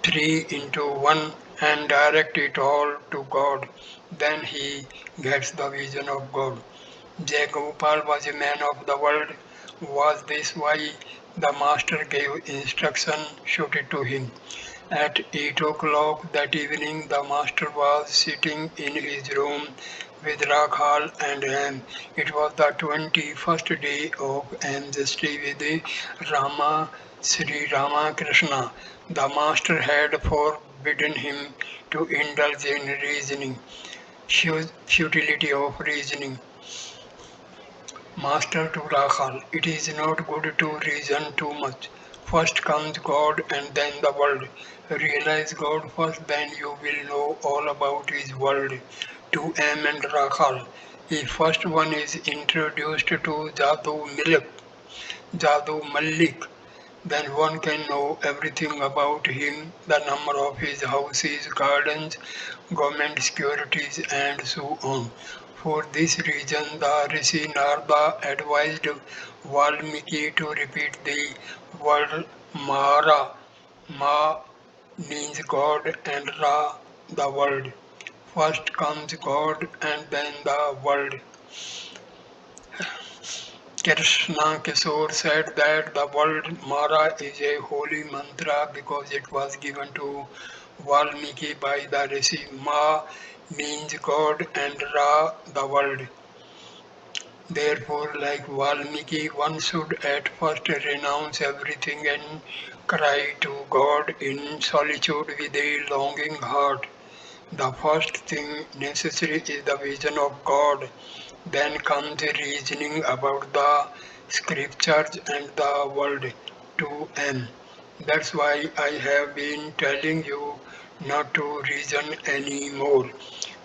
three into one and direct it all to God, then he gets the vision of God. Jagopal was a man of the world. Was this why the master gave instruction suited to him? At 8 o'clock that evening, the master was sitting in his room with Rakhal and Am. It was the 21st day of Amnesty with the Rama Sri Ramakrishna. The master had forbidden him to indulge in reasoning, futility of reasoning. Master to Rakhal, it is not good to reason too much. First comes God and then the world. Realize God first, then you will know all about His world. To M and Rakhal, if first one is introduced to Jadu Malik, then one can know everything about him, the number of his houses, gardens, government securities, and so on. For this reason, the Rishi Narada advised Valmiki to repeat the word Mara. Ma means God and Ra the world. First comes God and then the world. Krishna Kishore said that the word Mara is a holy mantra because it was given to Valmiki by the Rishi. Ma means God and Ra the world. Therefore, like Valmiki, one should at first renounce everything and cry to God in solitude with a longing heart. The first thing necessary is the vision of God. Then comes reasoning about the scriptures and the world to M. That's why I have been telling you not to reason anymore.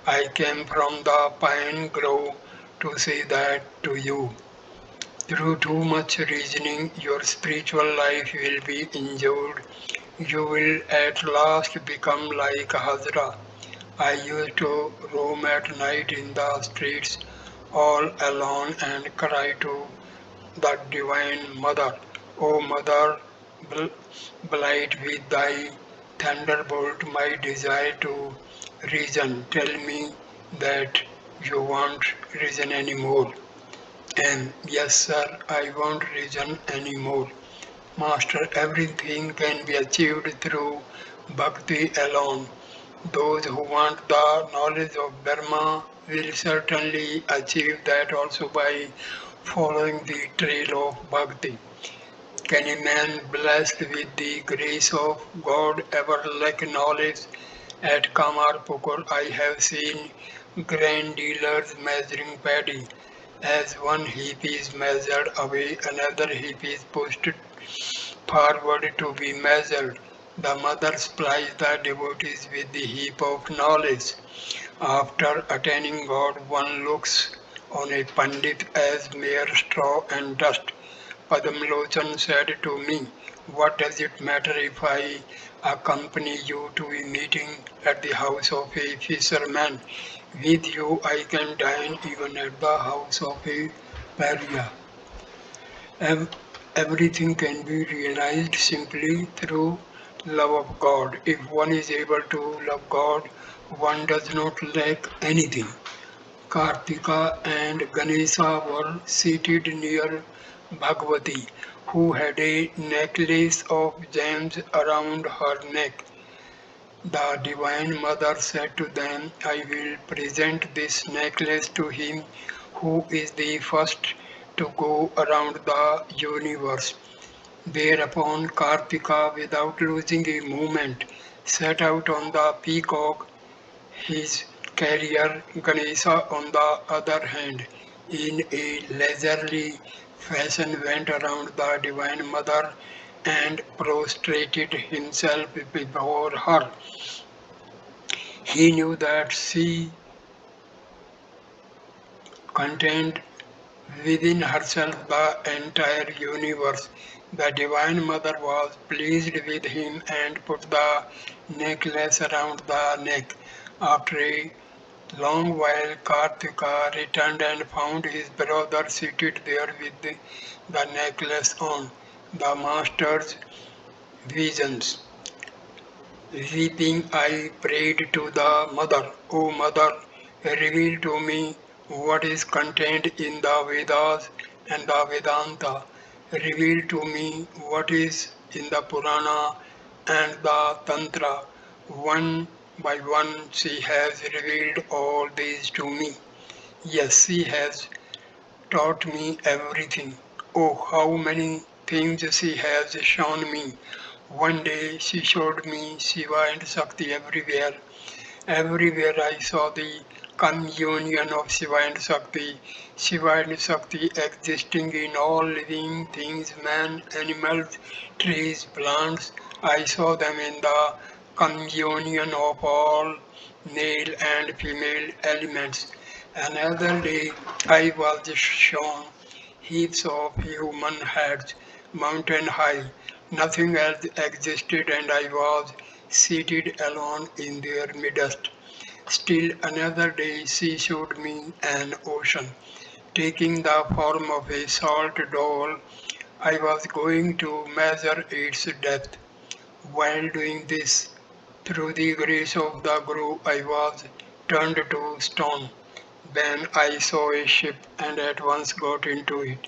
I came from the pine grove to say that to you. Through too much reasoning, your spiritual life will be injured. You will at last become like Hazra. I used to roam at night in the streets all alone and cry to the Divine Mother, O Mother, blight with thy thunderbolt my desire to reason. Tell me that you won't reason anymore. And yes, sir, I won't reason anymore. Master, everything can be achieved through bhakti alone. Those who want the knowledge of Dharma will certainly achieve that also by following the trail of bhakti. Can a man blessed with the grace of God ever lack knowledge? At Kamarpukur I have seen grain dealers measuring paddy. As one heap is measured away, another heap is pushed forward to be measured. The mother supplies the devotees with the heap of knowledge. After attaining God, one looks on a Pandit as mere straw and dust. Padamlochan said to me, what does it matter if I accompany you to a meeting at the house of a fisherman? With you I can dine even at the house of a pariah. Everything can be realized simply through love of God. If one is able to love God, one does not lack anything. Kartika and Ganesha were seated near Bhagavati, who had a necklace of gems around her neck. The Divine Mother said to them, I will present this necklace to him who is the first to go around the universe. Thereupon Kartika, without losing a moment, set out on the peacock. His carrier Ganesha, on the other hand, in a leisurely fashion went around the Divine Mother and prostrated himself before her. He knew that she contained within herself the entire universe. The Divine Mother was pleased with him and put the necklace around the neck. After a long while, Kartika returned and found his brother seated there with the necklace on. The master's visions. Weeping, I prayed to the Mother, O Mother, reveal to me what is contained in the Vedas and the Vedanta. Reveal to me what is in the Purana and the Tantra. One by one, she has revealed all these to me. Yes, she has taught me everything. Oh, how many things she has shown me. One day she showed me Shiva and Shakti everywhere. Everywhere I saw the communion of Shiva and Shakti. Shiva and Shakti existing in all living things, man, animals, trees, plants. I saw them in the communion of all male and female elements. Another day I was shown heaps of human heads, mountain high. Nothing else existed, and I was seated alone in their midst. Still another day she showed me an ocean, taking the form of a salt doll. I was going to measure its depth. While doing this, through the grace of the Guru, I was turned to stone. Then I saw a ship and at once got into it.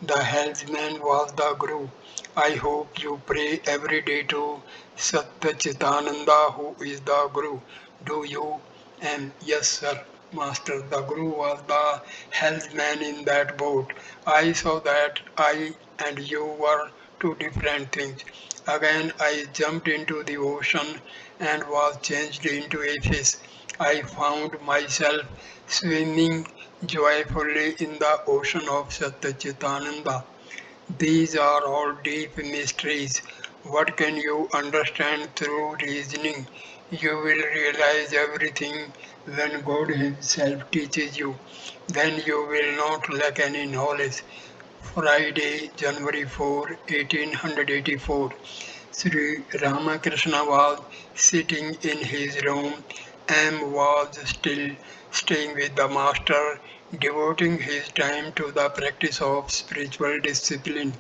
The helmsman was the Guru. I hope you pray every day to Satchitananda, who is the Guru. Do you? And yes, sir, Master. The Guru was the helmsman in that boat. I saw that I and you were two different things. Again, I jumped into the ocean and was changed into a fish. I found myself swimming joyfully in the ocean of Satchitananda. These are all deep mysteries. What can you understand through reasoning? You will realize everything when God Himself teaches you. Then you will not lack any knowledge. Friday, January 4, 1884. Sri Ramakrishna was sitting in his room. M was still staying with the master, devoting his time to the practice of spiritual discipline.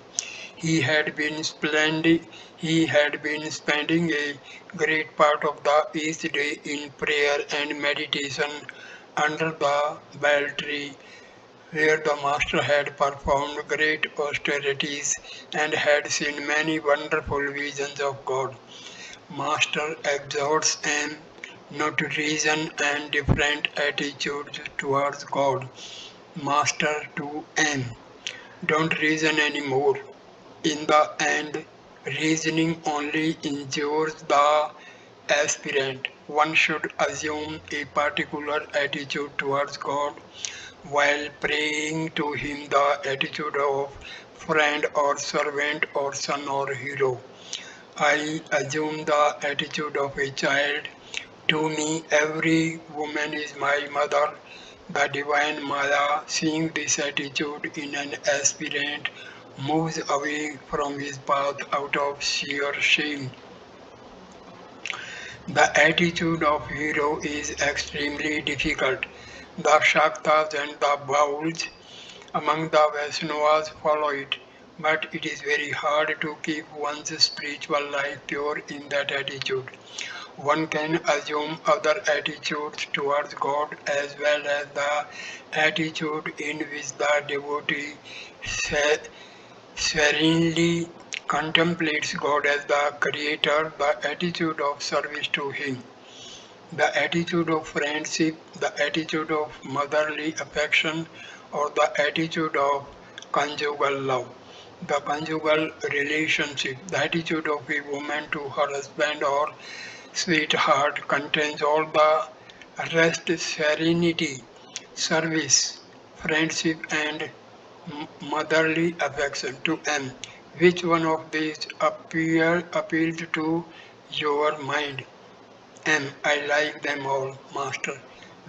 He had been splendid. He had been spending a great part of the each day in prayer and meditation under the bell tree where the Master had performed great austerities and had seen many wonderful visions of God. Master exhorts M not to reason and different attitudes towards God. Master to M, don't reason anymore. In the end, reasoning only injures the aspirant. One should assume a particular attitude towards God while praying to Him, the attitude of friend or servant or son or hero. I assume the attitude of a child. To me, every woman is my mother. The divine Maya, seeing this attitude in an aspirant, moves away from his path out of sheer shame. The attitude of hero is extremely difficult. The Shaktas and the Bauls among the Vaishnavas follow it. but it is very hard to keep one's spiritual life pure in that attitude. One can assume other attitudes towards God as well as the attitude in which the devotee serenely contemplates God as the Creator, the attitude of service to Him, the attitude of friendship, the attitude of motherly affection, or the attitude of conjugal love. The conjugal relationship, the attitude of a woman to her husband or sweetheart contains all the rest: serenity, service, friendship, and motherly affection to M. Which one of these appealed to your mind? M. I like them all, Master.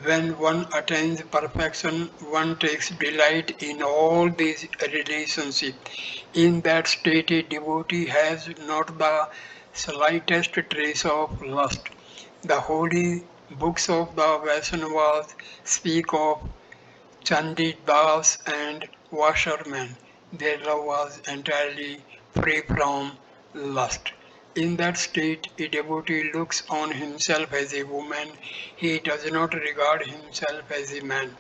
When one attains perfection, one takes delight in all these relationships. In that state, a devotee has not the slightest trace of lust. The holy books of the Vaishnavas speak of Chandidas and washermen. Their love was entirely free from lust. In that state, a devotee looks on himself as a woman. He does not regard himself as a man.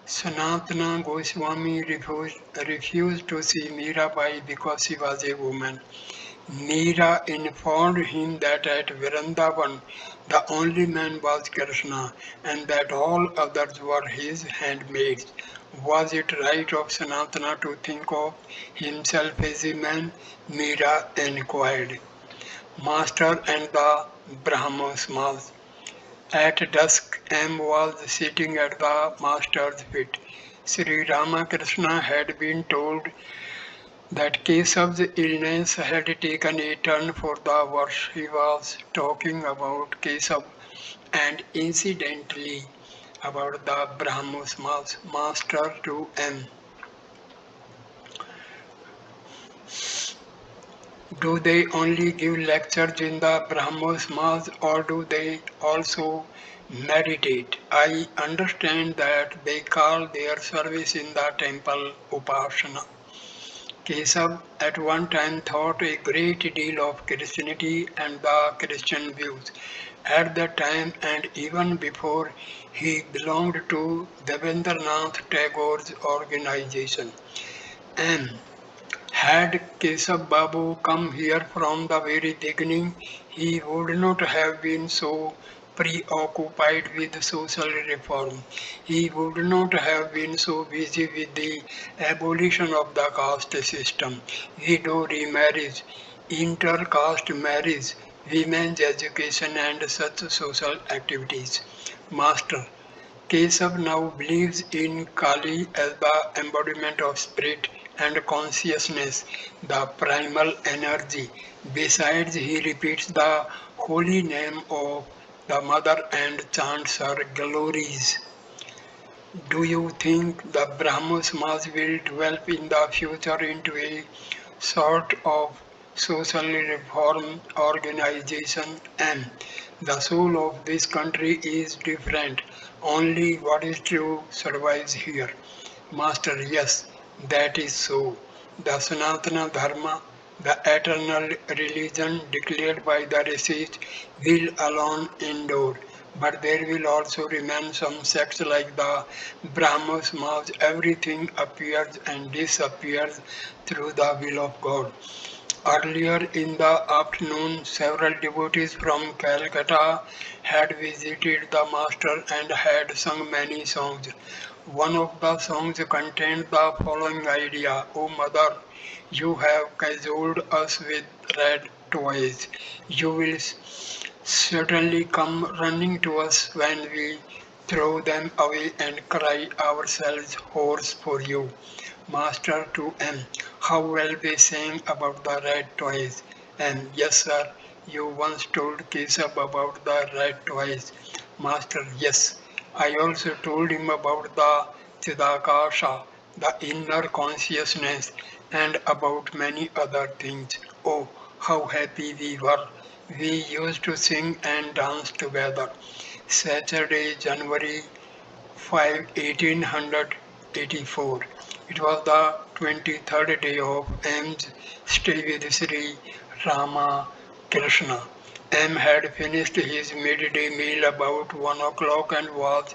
Sanatana Goswami refused to see Mirabai because she was a woman. Meera informed him that at Vrindavan the only man was Krishna and that all others were his handmaids. Was it right of Sanatana to think of himself as a man? Meera inquired. Master and the Brahmasmas. At dusk, M was sitting at the master's feet. Sri Ramakrishna had been told that Kesav's illness had taken a turn for the worse. He was talking about Kesav and incidentally about the Brahmos master to M. Do they only give lectures in the Brahmos or do they also meditate? I understand that they call their service in the temple Upasana. Kesav at one time thought a great deal of Christianity and the Christian views. At that time and even before, he belonged to Devendranath Tagore's organization. And had Kesav Babu come here from the very beginning, he would not have been so preoccupied with social reform. He would not have been so busy with the abolition of the caste system, widow remarriage, inter-caste marriage, women's education and such social activities. Master, Keshav now believes in Kali as the embodiment of spirit and consciousness, the primal energy. Besides, he repeats the holy name of the Mother and chants her glories. Do you think the Brahmo Samaj will develop in the future into a sort of social reform organization? And the soul of this country is different. Only what is true survives here. Master, yes, that is so. The Sanatana Dharma, the eternal religion declared by the rishis, will alone endure. But there will also remain some sects like the Brahmos Maj. Everything appears and disappears through the will of God. Earlier in the afternoon, several devotees from Calcutta had visited the master and had sung many songs. One of the songs contained the following idea: O mother, you have cajoled us with red toys. You will certainly come running to us when we throw them away and cry ourselves hoarse for you. Master to M. How well they sang about the red toys. M. Yes, sir. You once told Kesab about the red toys. Master. Yes. I also told him about the Chidakasha, the inner consciousness, and about many other things. Oh, how happy we were. We used to sing and dance together. Saturday, January 5, 1800. 84. It was the 23rd day of M's stay with Sri Ramakrishna. M had finished his midday meal about 1 o'clock and was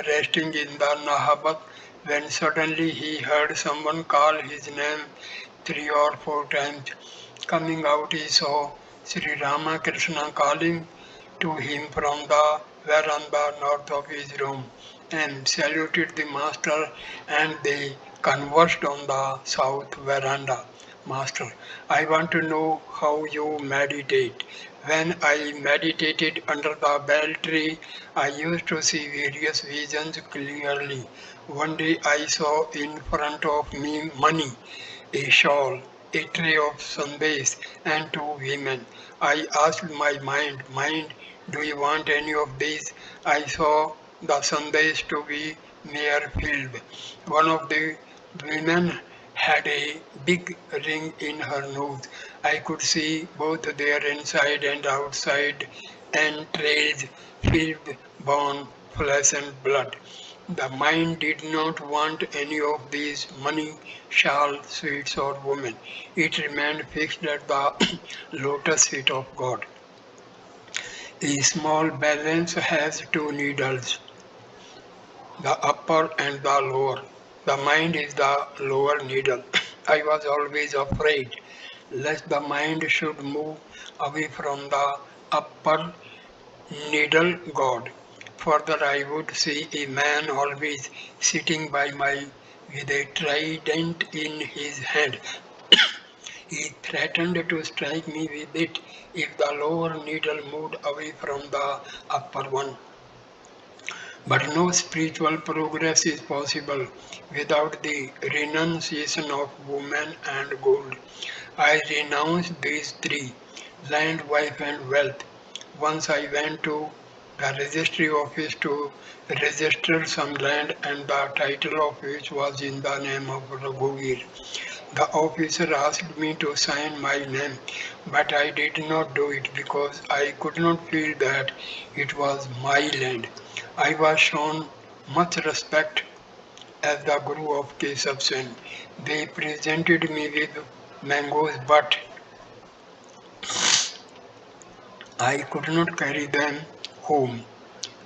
resting in the Nahabat when suddenly he heard someone call his name 3 or 4 times. Coming out, he saw Sri Ramakrishna calling to him from the veranda north of his room and saluted the master, and they conversed on the south veranda. Master, I want to know how you meditate. When I meditated under the bell tree, I used to see various visions clearly. One day I saw in front of me money, a shawl, a tray of sundaes, and 2 women. I asked my mind, do you want any of these? I saw the sundaes to be near filled. One of the women had a big ring in her nose. I could see both their inside and outside entrails filled bone, flesh and blood. The mind did not want any of these money, shawl, sweets or women. It remained fixed at the lotus feet of God. A small balance has 2 needles, the upper and the lower. The mind is the lower needle. I was always afraid lest the mind should move away from the upper needle God. Further, I would see a man always sitting by my with a trident in his hand. He threatened to strike me with it if the lower needle moved away from the upper one. But no spiritual progress is possible without the renunciation of woman and gold. I renounced these three, land, wife and wealth. Once I went to the registry office to register some land and the title of which was in the name of Raghuveer. The officer asked me to sign my name, but I did not do it because I could not feel that it was my land. I was shown much respect as the Guru of Keshav Sen. They presented me with mangoes, but I could not carry them home.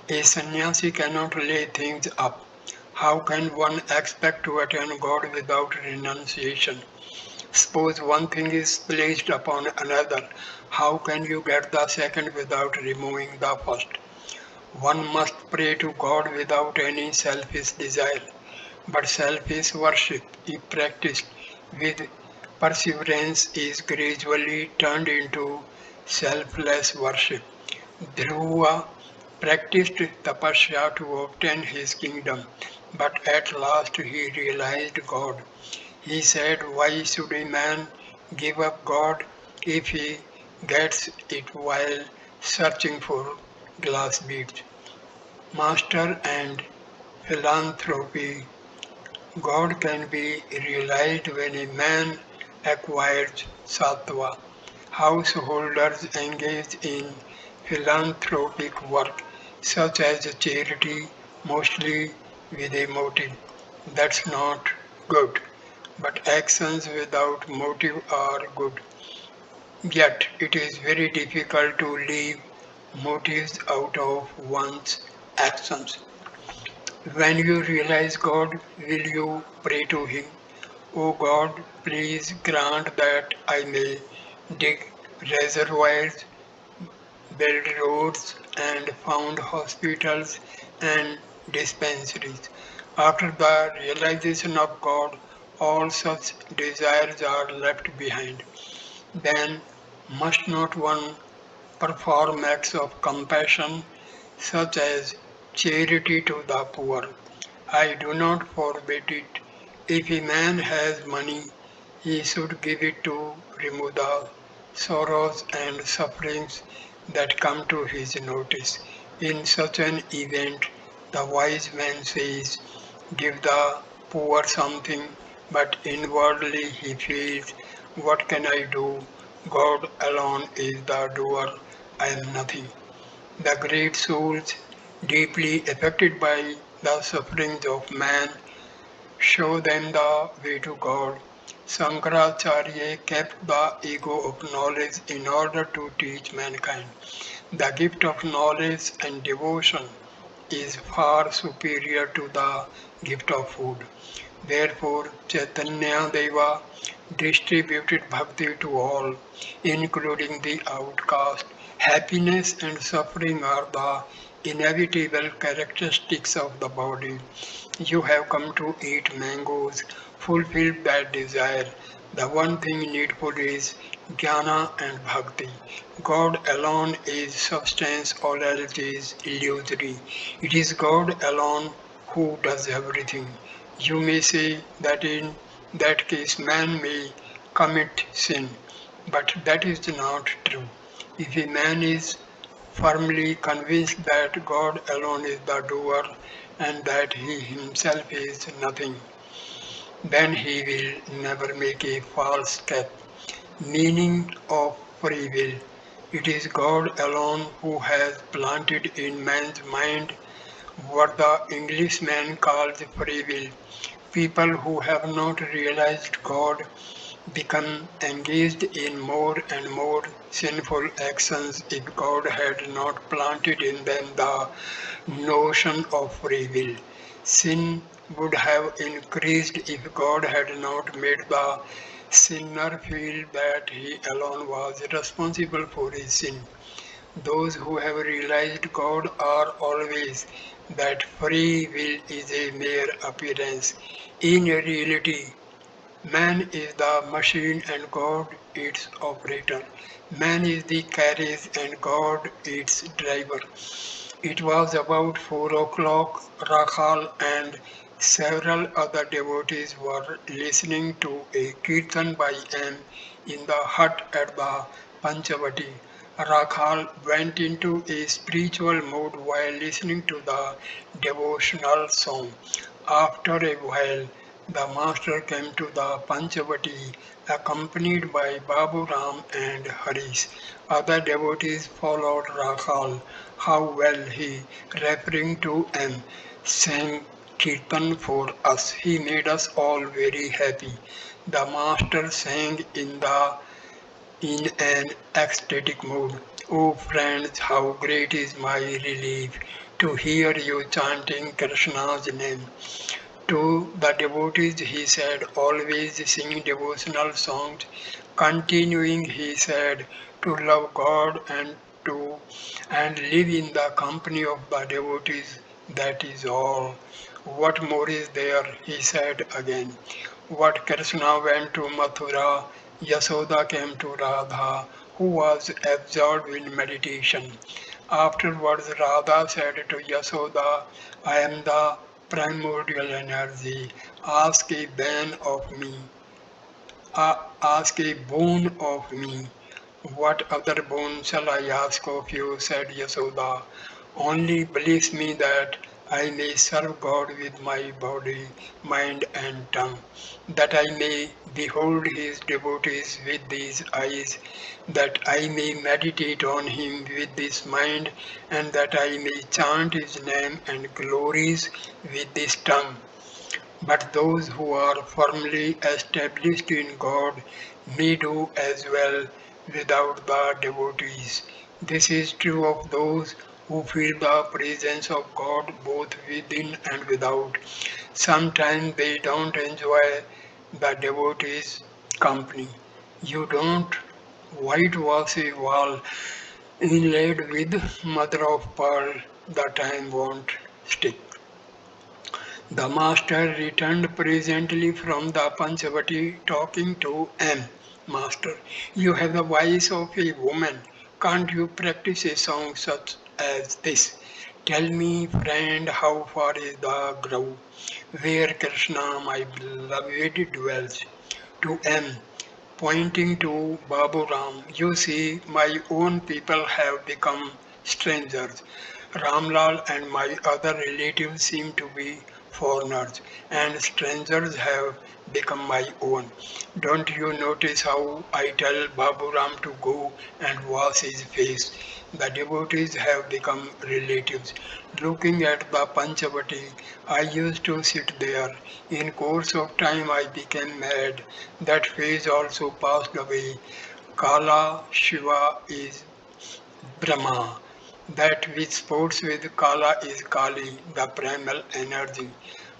A sannyasi cannot lay things up. How can one expect to attain God without renunciation? Suppose one thing is placed upon another, how can you get the second without removing the first? One must pray to God without any selfish desire. But selfish worship, if practiced with perseverance, is gradually turned into selfless worship. Dhruva practiced tapasya to obtain his kingdom, but at last he realized God. He said, why should a man give up God if he gets it while searching for glass beads? Master and philanthropy. God can be realized when a man acquires sattva. Householders engage in philanthropic work such as charity, mostly with a motive. That's not good. But actions without motive are good. Yet it is very difficult to leave motives out of one's actions. When you realize God, will you pray to Him? O God, please grant that I may dig reservoirs, build roads, and found hospitals and dispensaries. After the realization of God, all such desires are left behind. Then must not one perform acts of compassion such as charity to the poor? I do not forbid it. If a man has money, he should give it to remove the sorrows and sufferings that come to his notice. In such an event, the wise man says, give the poor something, but inwardly he feels, what can I do? God alone is the doer, I am nothing. The great souls, deeply affected by the sufferings of man, show them the way to God. Shankaracharya kept the ego of knowledge in order to teach mankind. The gift of knowledge and devotion is far superior to the gift of food. Therefore, Chaitanya Deva distributed bhakti to all, including the outcast. Happiness and suffering are the inevitable characteristics of the body. You have come to eat mangoes, fulfill that desire. The one thing needful is jnana and bhakti. God alone is substance, all else is illusory. It is God alone who does everything. You may say that in that case man may commit sin, but that is not true. If a man is firmly convinced that God alone is the doer and that he himself is nothing, then he will never make a false step. Meaning of free will. It is God alone who has planted in man's mind what the Englishman calls free will. People who have not realized God become engaged in more and more sinful actions if God had not planted in them the notion of free will. Sin would have increased if God had not made the sinner feel that he alone was responsible for his sin. Those who have realized God are always that free will is a mere appearance. In reality, man is the machine and God its operator. Man is the carriage and God its driver. It was about 4 o'clock. Rakhal and several other devotees were listening to a kirtan by M in the hut at the Panchavati. Rakhal went into a spiritual mood while listening to the devotional song. After a while, the master came to the Panchavati accompanied by Babu Ram and Harish. Other devotees followed Rakhal. How well he, referring to M, sang Kirtan for us. He made us all very happy. The master sang in an ecstatic mood. Oh friends, how great is my relief to hear you chanting Krishna's name. To the devotees he said, always sing devotional songs. Continuing he said, to love God and live in the company of the devotees, that is all. What more is there? He said again. What Krishna went to Mathura, Yasoda came to Radha, who was absorbed in meditation. Afterwards, Radha said to Yasoda, I am the primordial energy. Ask a boon of me. Ask a boon of me. What other boon shall I ask of you? Said Yasoda. Only bless me that I may serve God with my body, mind, and tongue, that I may behold his devotees with these eyes, that I may meditate on him with this mind, and that I may chant his name and glories with this tongue. But those who are firmly established in God may do as well without the devotees. This is true of those who feel the presence of God both within and without. Sometimes they don't enjoy the devotees' company. You don't whitewash a wall inlaid with mother of pearl, the time won't stick. The master returned presently from the Panchavati talking to M. Master, you have the voice of a woman. Can't you practice a song such as this? Tell me, friend, how far is the grove where Krishna, my beloved, dwells? To M. Pointing to Babu Ram, you see, my own people have become strangers. Ramlal and my other relatives seem to be foreigners, and strangers have become my own. Don't you notice how I tell Babu Ram to go and wash his face? The devotees have become relatives. Looking at the Panchavati, I used to sit there. In course of time I became mad. That phase also passed away. Kala Shiva is Brahma. That which sports with Kala is Kali, the primal energy.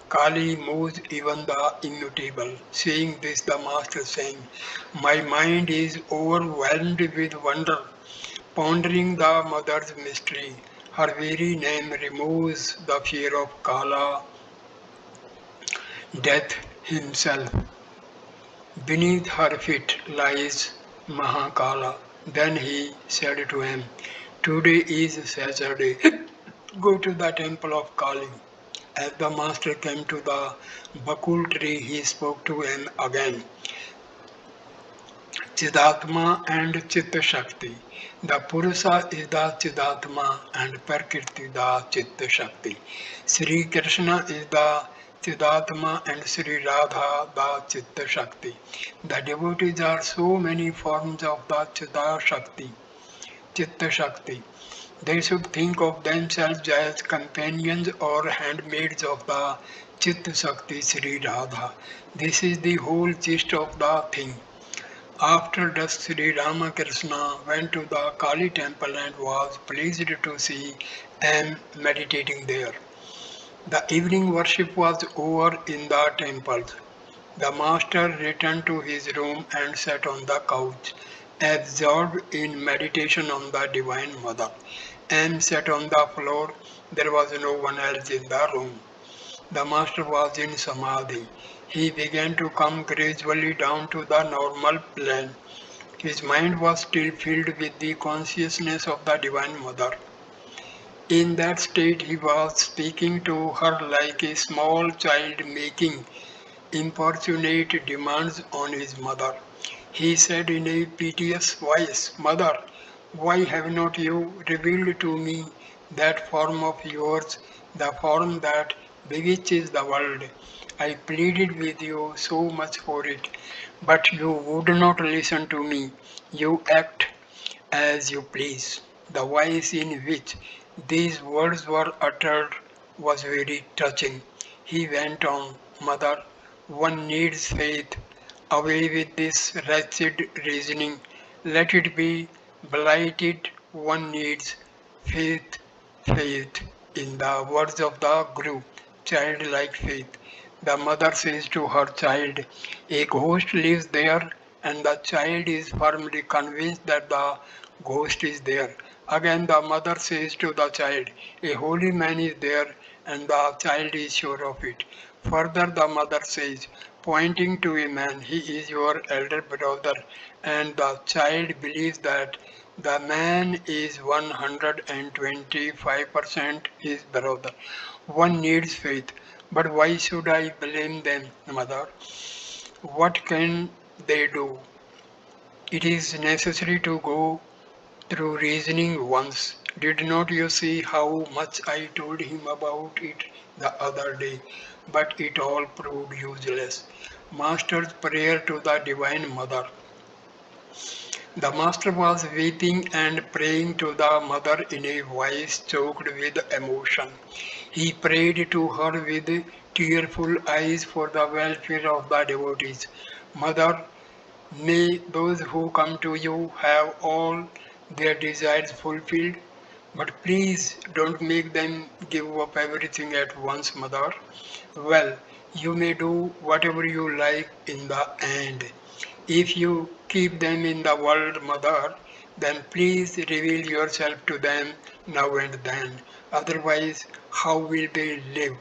Kali moves even the immutable. Seeing this, the Master saying, my mind is overwhelmed with wonder, pondering the Mother's mystery. Her very name removes the fear of Kala, death himself. Beneath her feet lies Mahakala. Then he said to him, today is Saturday. Go to the temple of Kali. As the master came to the bakul tree, he spoke to him again. Chidatma and Chitta Shakti. The Purusa is the Chidatma and Prakriti the Chitta Shakti. Sri Krishna is the Chidatma and Sri Radha the Chitta Shakti. The devotees are so many forms of the Chitta Shakti. They should think of themselves as companions or handmaids of the Chitta Shakti Sri Radha. This is the whole gist of the thing. After dusk, Sri Ramakrishna went to the Kali temple and was pleased to see them meditating there. The evening worship was over in the temples. The master returned to his room and sat on the couch, absorbed in meditation on the Divine Mother. M sat on the floor. There was no one else in the room. The master was in samadhi. He began to come gradually down to the normal plane. His mind was still filled with the consciousness of the Divine Mother. In that state, he was speaking to her like a small child making importunate demands on his mother. He said in a piteous voice, Mother, why have not you revealed to me that form of yours, the form that bewitches the world? I pleaded with you so much for it, but you would not listen to me. You act as you please. The voice in which these words were uttered was very touching. He went on, Mother, one needs faith. Away with this wretched reasoning. Let it be blighted. One needs faith, faith. In the words of the Guru, childlike faith. The mother says to her child, a ghost lives there, and the child is firmly convinced that the ghost is there. Again, the mother says to the child, a holy man is there, and the child is sure of it. Further, the mother says, pointing to a man, he is your elder brother, and the child believes that the man is 125% his brother. One needs faith. But why should I blame them, mother? What can they do? It is necessary to go through reasoning once. Did not you see how much I told him about it the other day? But it all proved useless. Master's prayer to the Divine Mother. The master was weeping and praying to the mother in a voice choked with emotion. He prayed to her with tearful eyes for the welfare of the devotees. Mother, may those who come to you have all their desires fulfilled, but please don't make them give up everything at once, mother. Well, you may do whatever you like in the end. If you keep them in the world, mother, then please reveal yourself to them now and then. Otherwise, how will they live?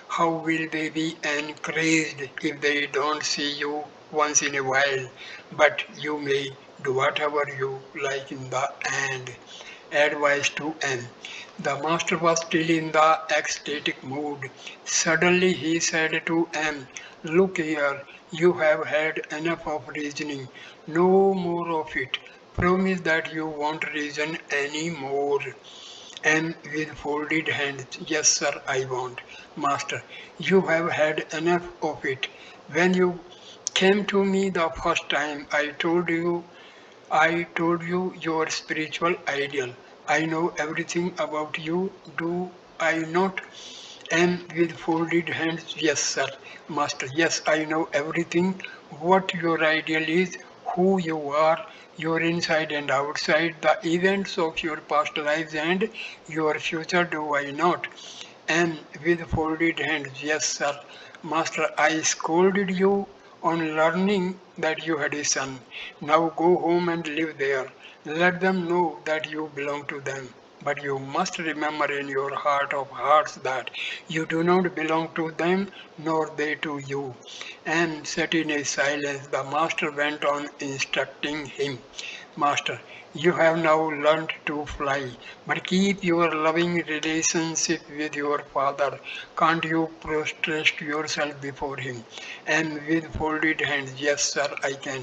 How will they be encouraged if they don't see you once in a while? But you may do whatever you like in the end. Advice to M. The master was still in the ecstatic mood. Suddenly he said to M, look here, you have had enough of reasoning. No more of it. Promise that you won't reason any more. M with folded hands, yes sir, I won't. Master, you have had enough of it. When you came to me the first time, I told you your spiritual ideal. I know everything about you, do I not? And with folded hands, yes, sir. Master, yes, I know everything. What your ideal is, who you are, your inside and outside, the events of your past lives and your future, do I not? And with folded hands, yes, sir. Master, I scolded you on learning that you had a son. Now go home and live there. Let them know that you belong to them. But you must remember in your heart of hearts that you do not belong to them, nor they to you. And set in a silence, the master went on instructing him. Master, you have now learned to fly, but keep your loving relationship with your father. Can't you prostrate yourself before him? And with folded hands, yes, sir, I can.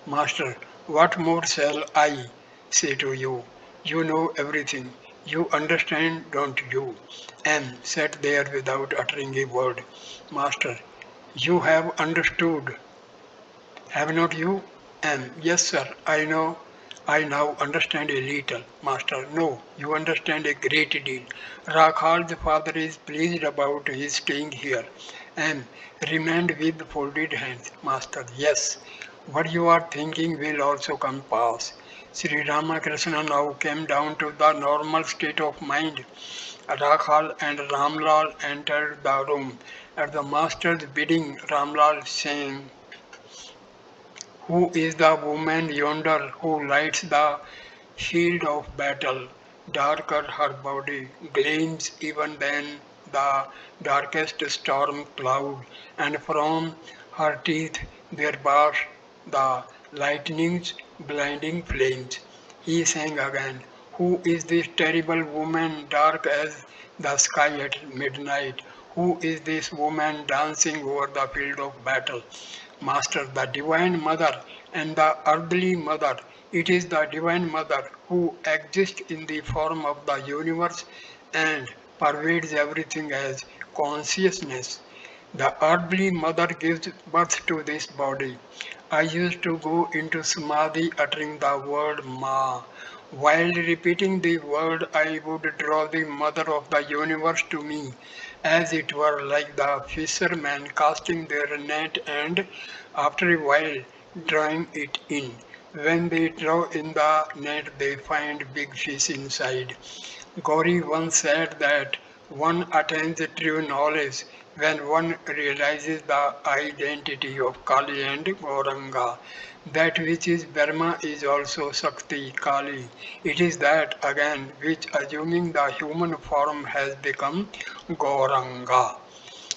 Master, what more shall I say to you? You know everything. You understand, don't you? And sat there without uttering a word. Master, you have understood, have not you? And yes, sir, I know. I now understand a little, Master. No, you understand a great deal. Rakhal's father is pleased about his staying here and remained with folded hands, Master. Yes, what you are thinking will also come pass. Sri Ramakrishna now came down to the normal state of mind. Rakhal and Ramlal entered the room. At the master's bidding, Ramlal saying, who is the woman yonder who lights the shield of battle? Darker her body gleams even than the darkest storm cloud, and from her teeth there burst the lightning's blinding flames. He sang again, who is this terrible woman dark as the sky at midnight? Who is this woman dancing over the field of battle? Master, the Divine Mother and the Earthly Mother. It is the Divine Mother who exists in the form of the universe and pervades everything as consciousness. The earthly mother gives birth to this body. I used to go into samadhi uttering the word Ma. While repeating the word, I would draw the mother of the universe to me, as it were like the fishermen casting their net and, after a while, drawing it in. When they draw in the net, they find big fish inside. Gauri once said that one attains true knowledge when one realizes the identity of Kali and Gauranga. That which is Brahma is also Shakti, Kali. It is that again which, assuming the human form, has become Gauranga.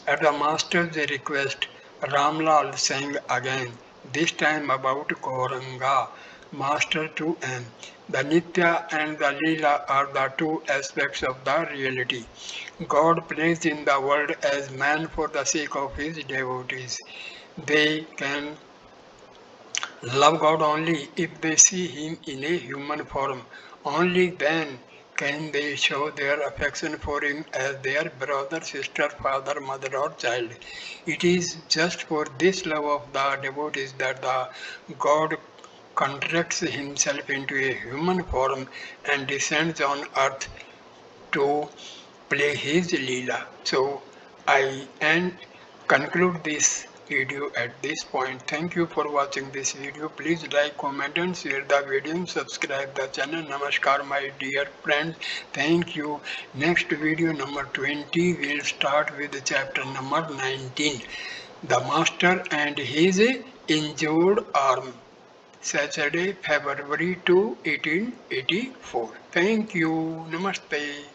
At the master's request, Ramlal sang again, this time about Gauranga. Master 2M. The Nitya and the Leela are the two aspects of the reality. God plays in the world as man for the sake of his devotees. They can love God only if they see Him in a human form. Only then can they show their affection for Him as their brother, sister, father, mother, or child. It is just for this love of the devotees that the God contracts Himself into a human form and descends on earth to play his Leela. So I and conclude this video at this point. Thank you for watching this video. Please like, comment and share the video and subscribe the channel. Namaskar my dear friends. Thank you. Next video number 20 will start with chapter number 19. The Master and his injured arm. Saturday, February 2, 1884. Thank you. Namaste.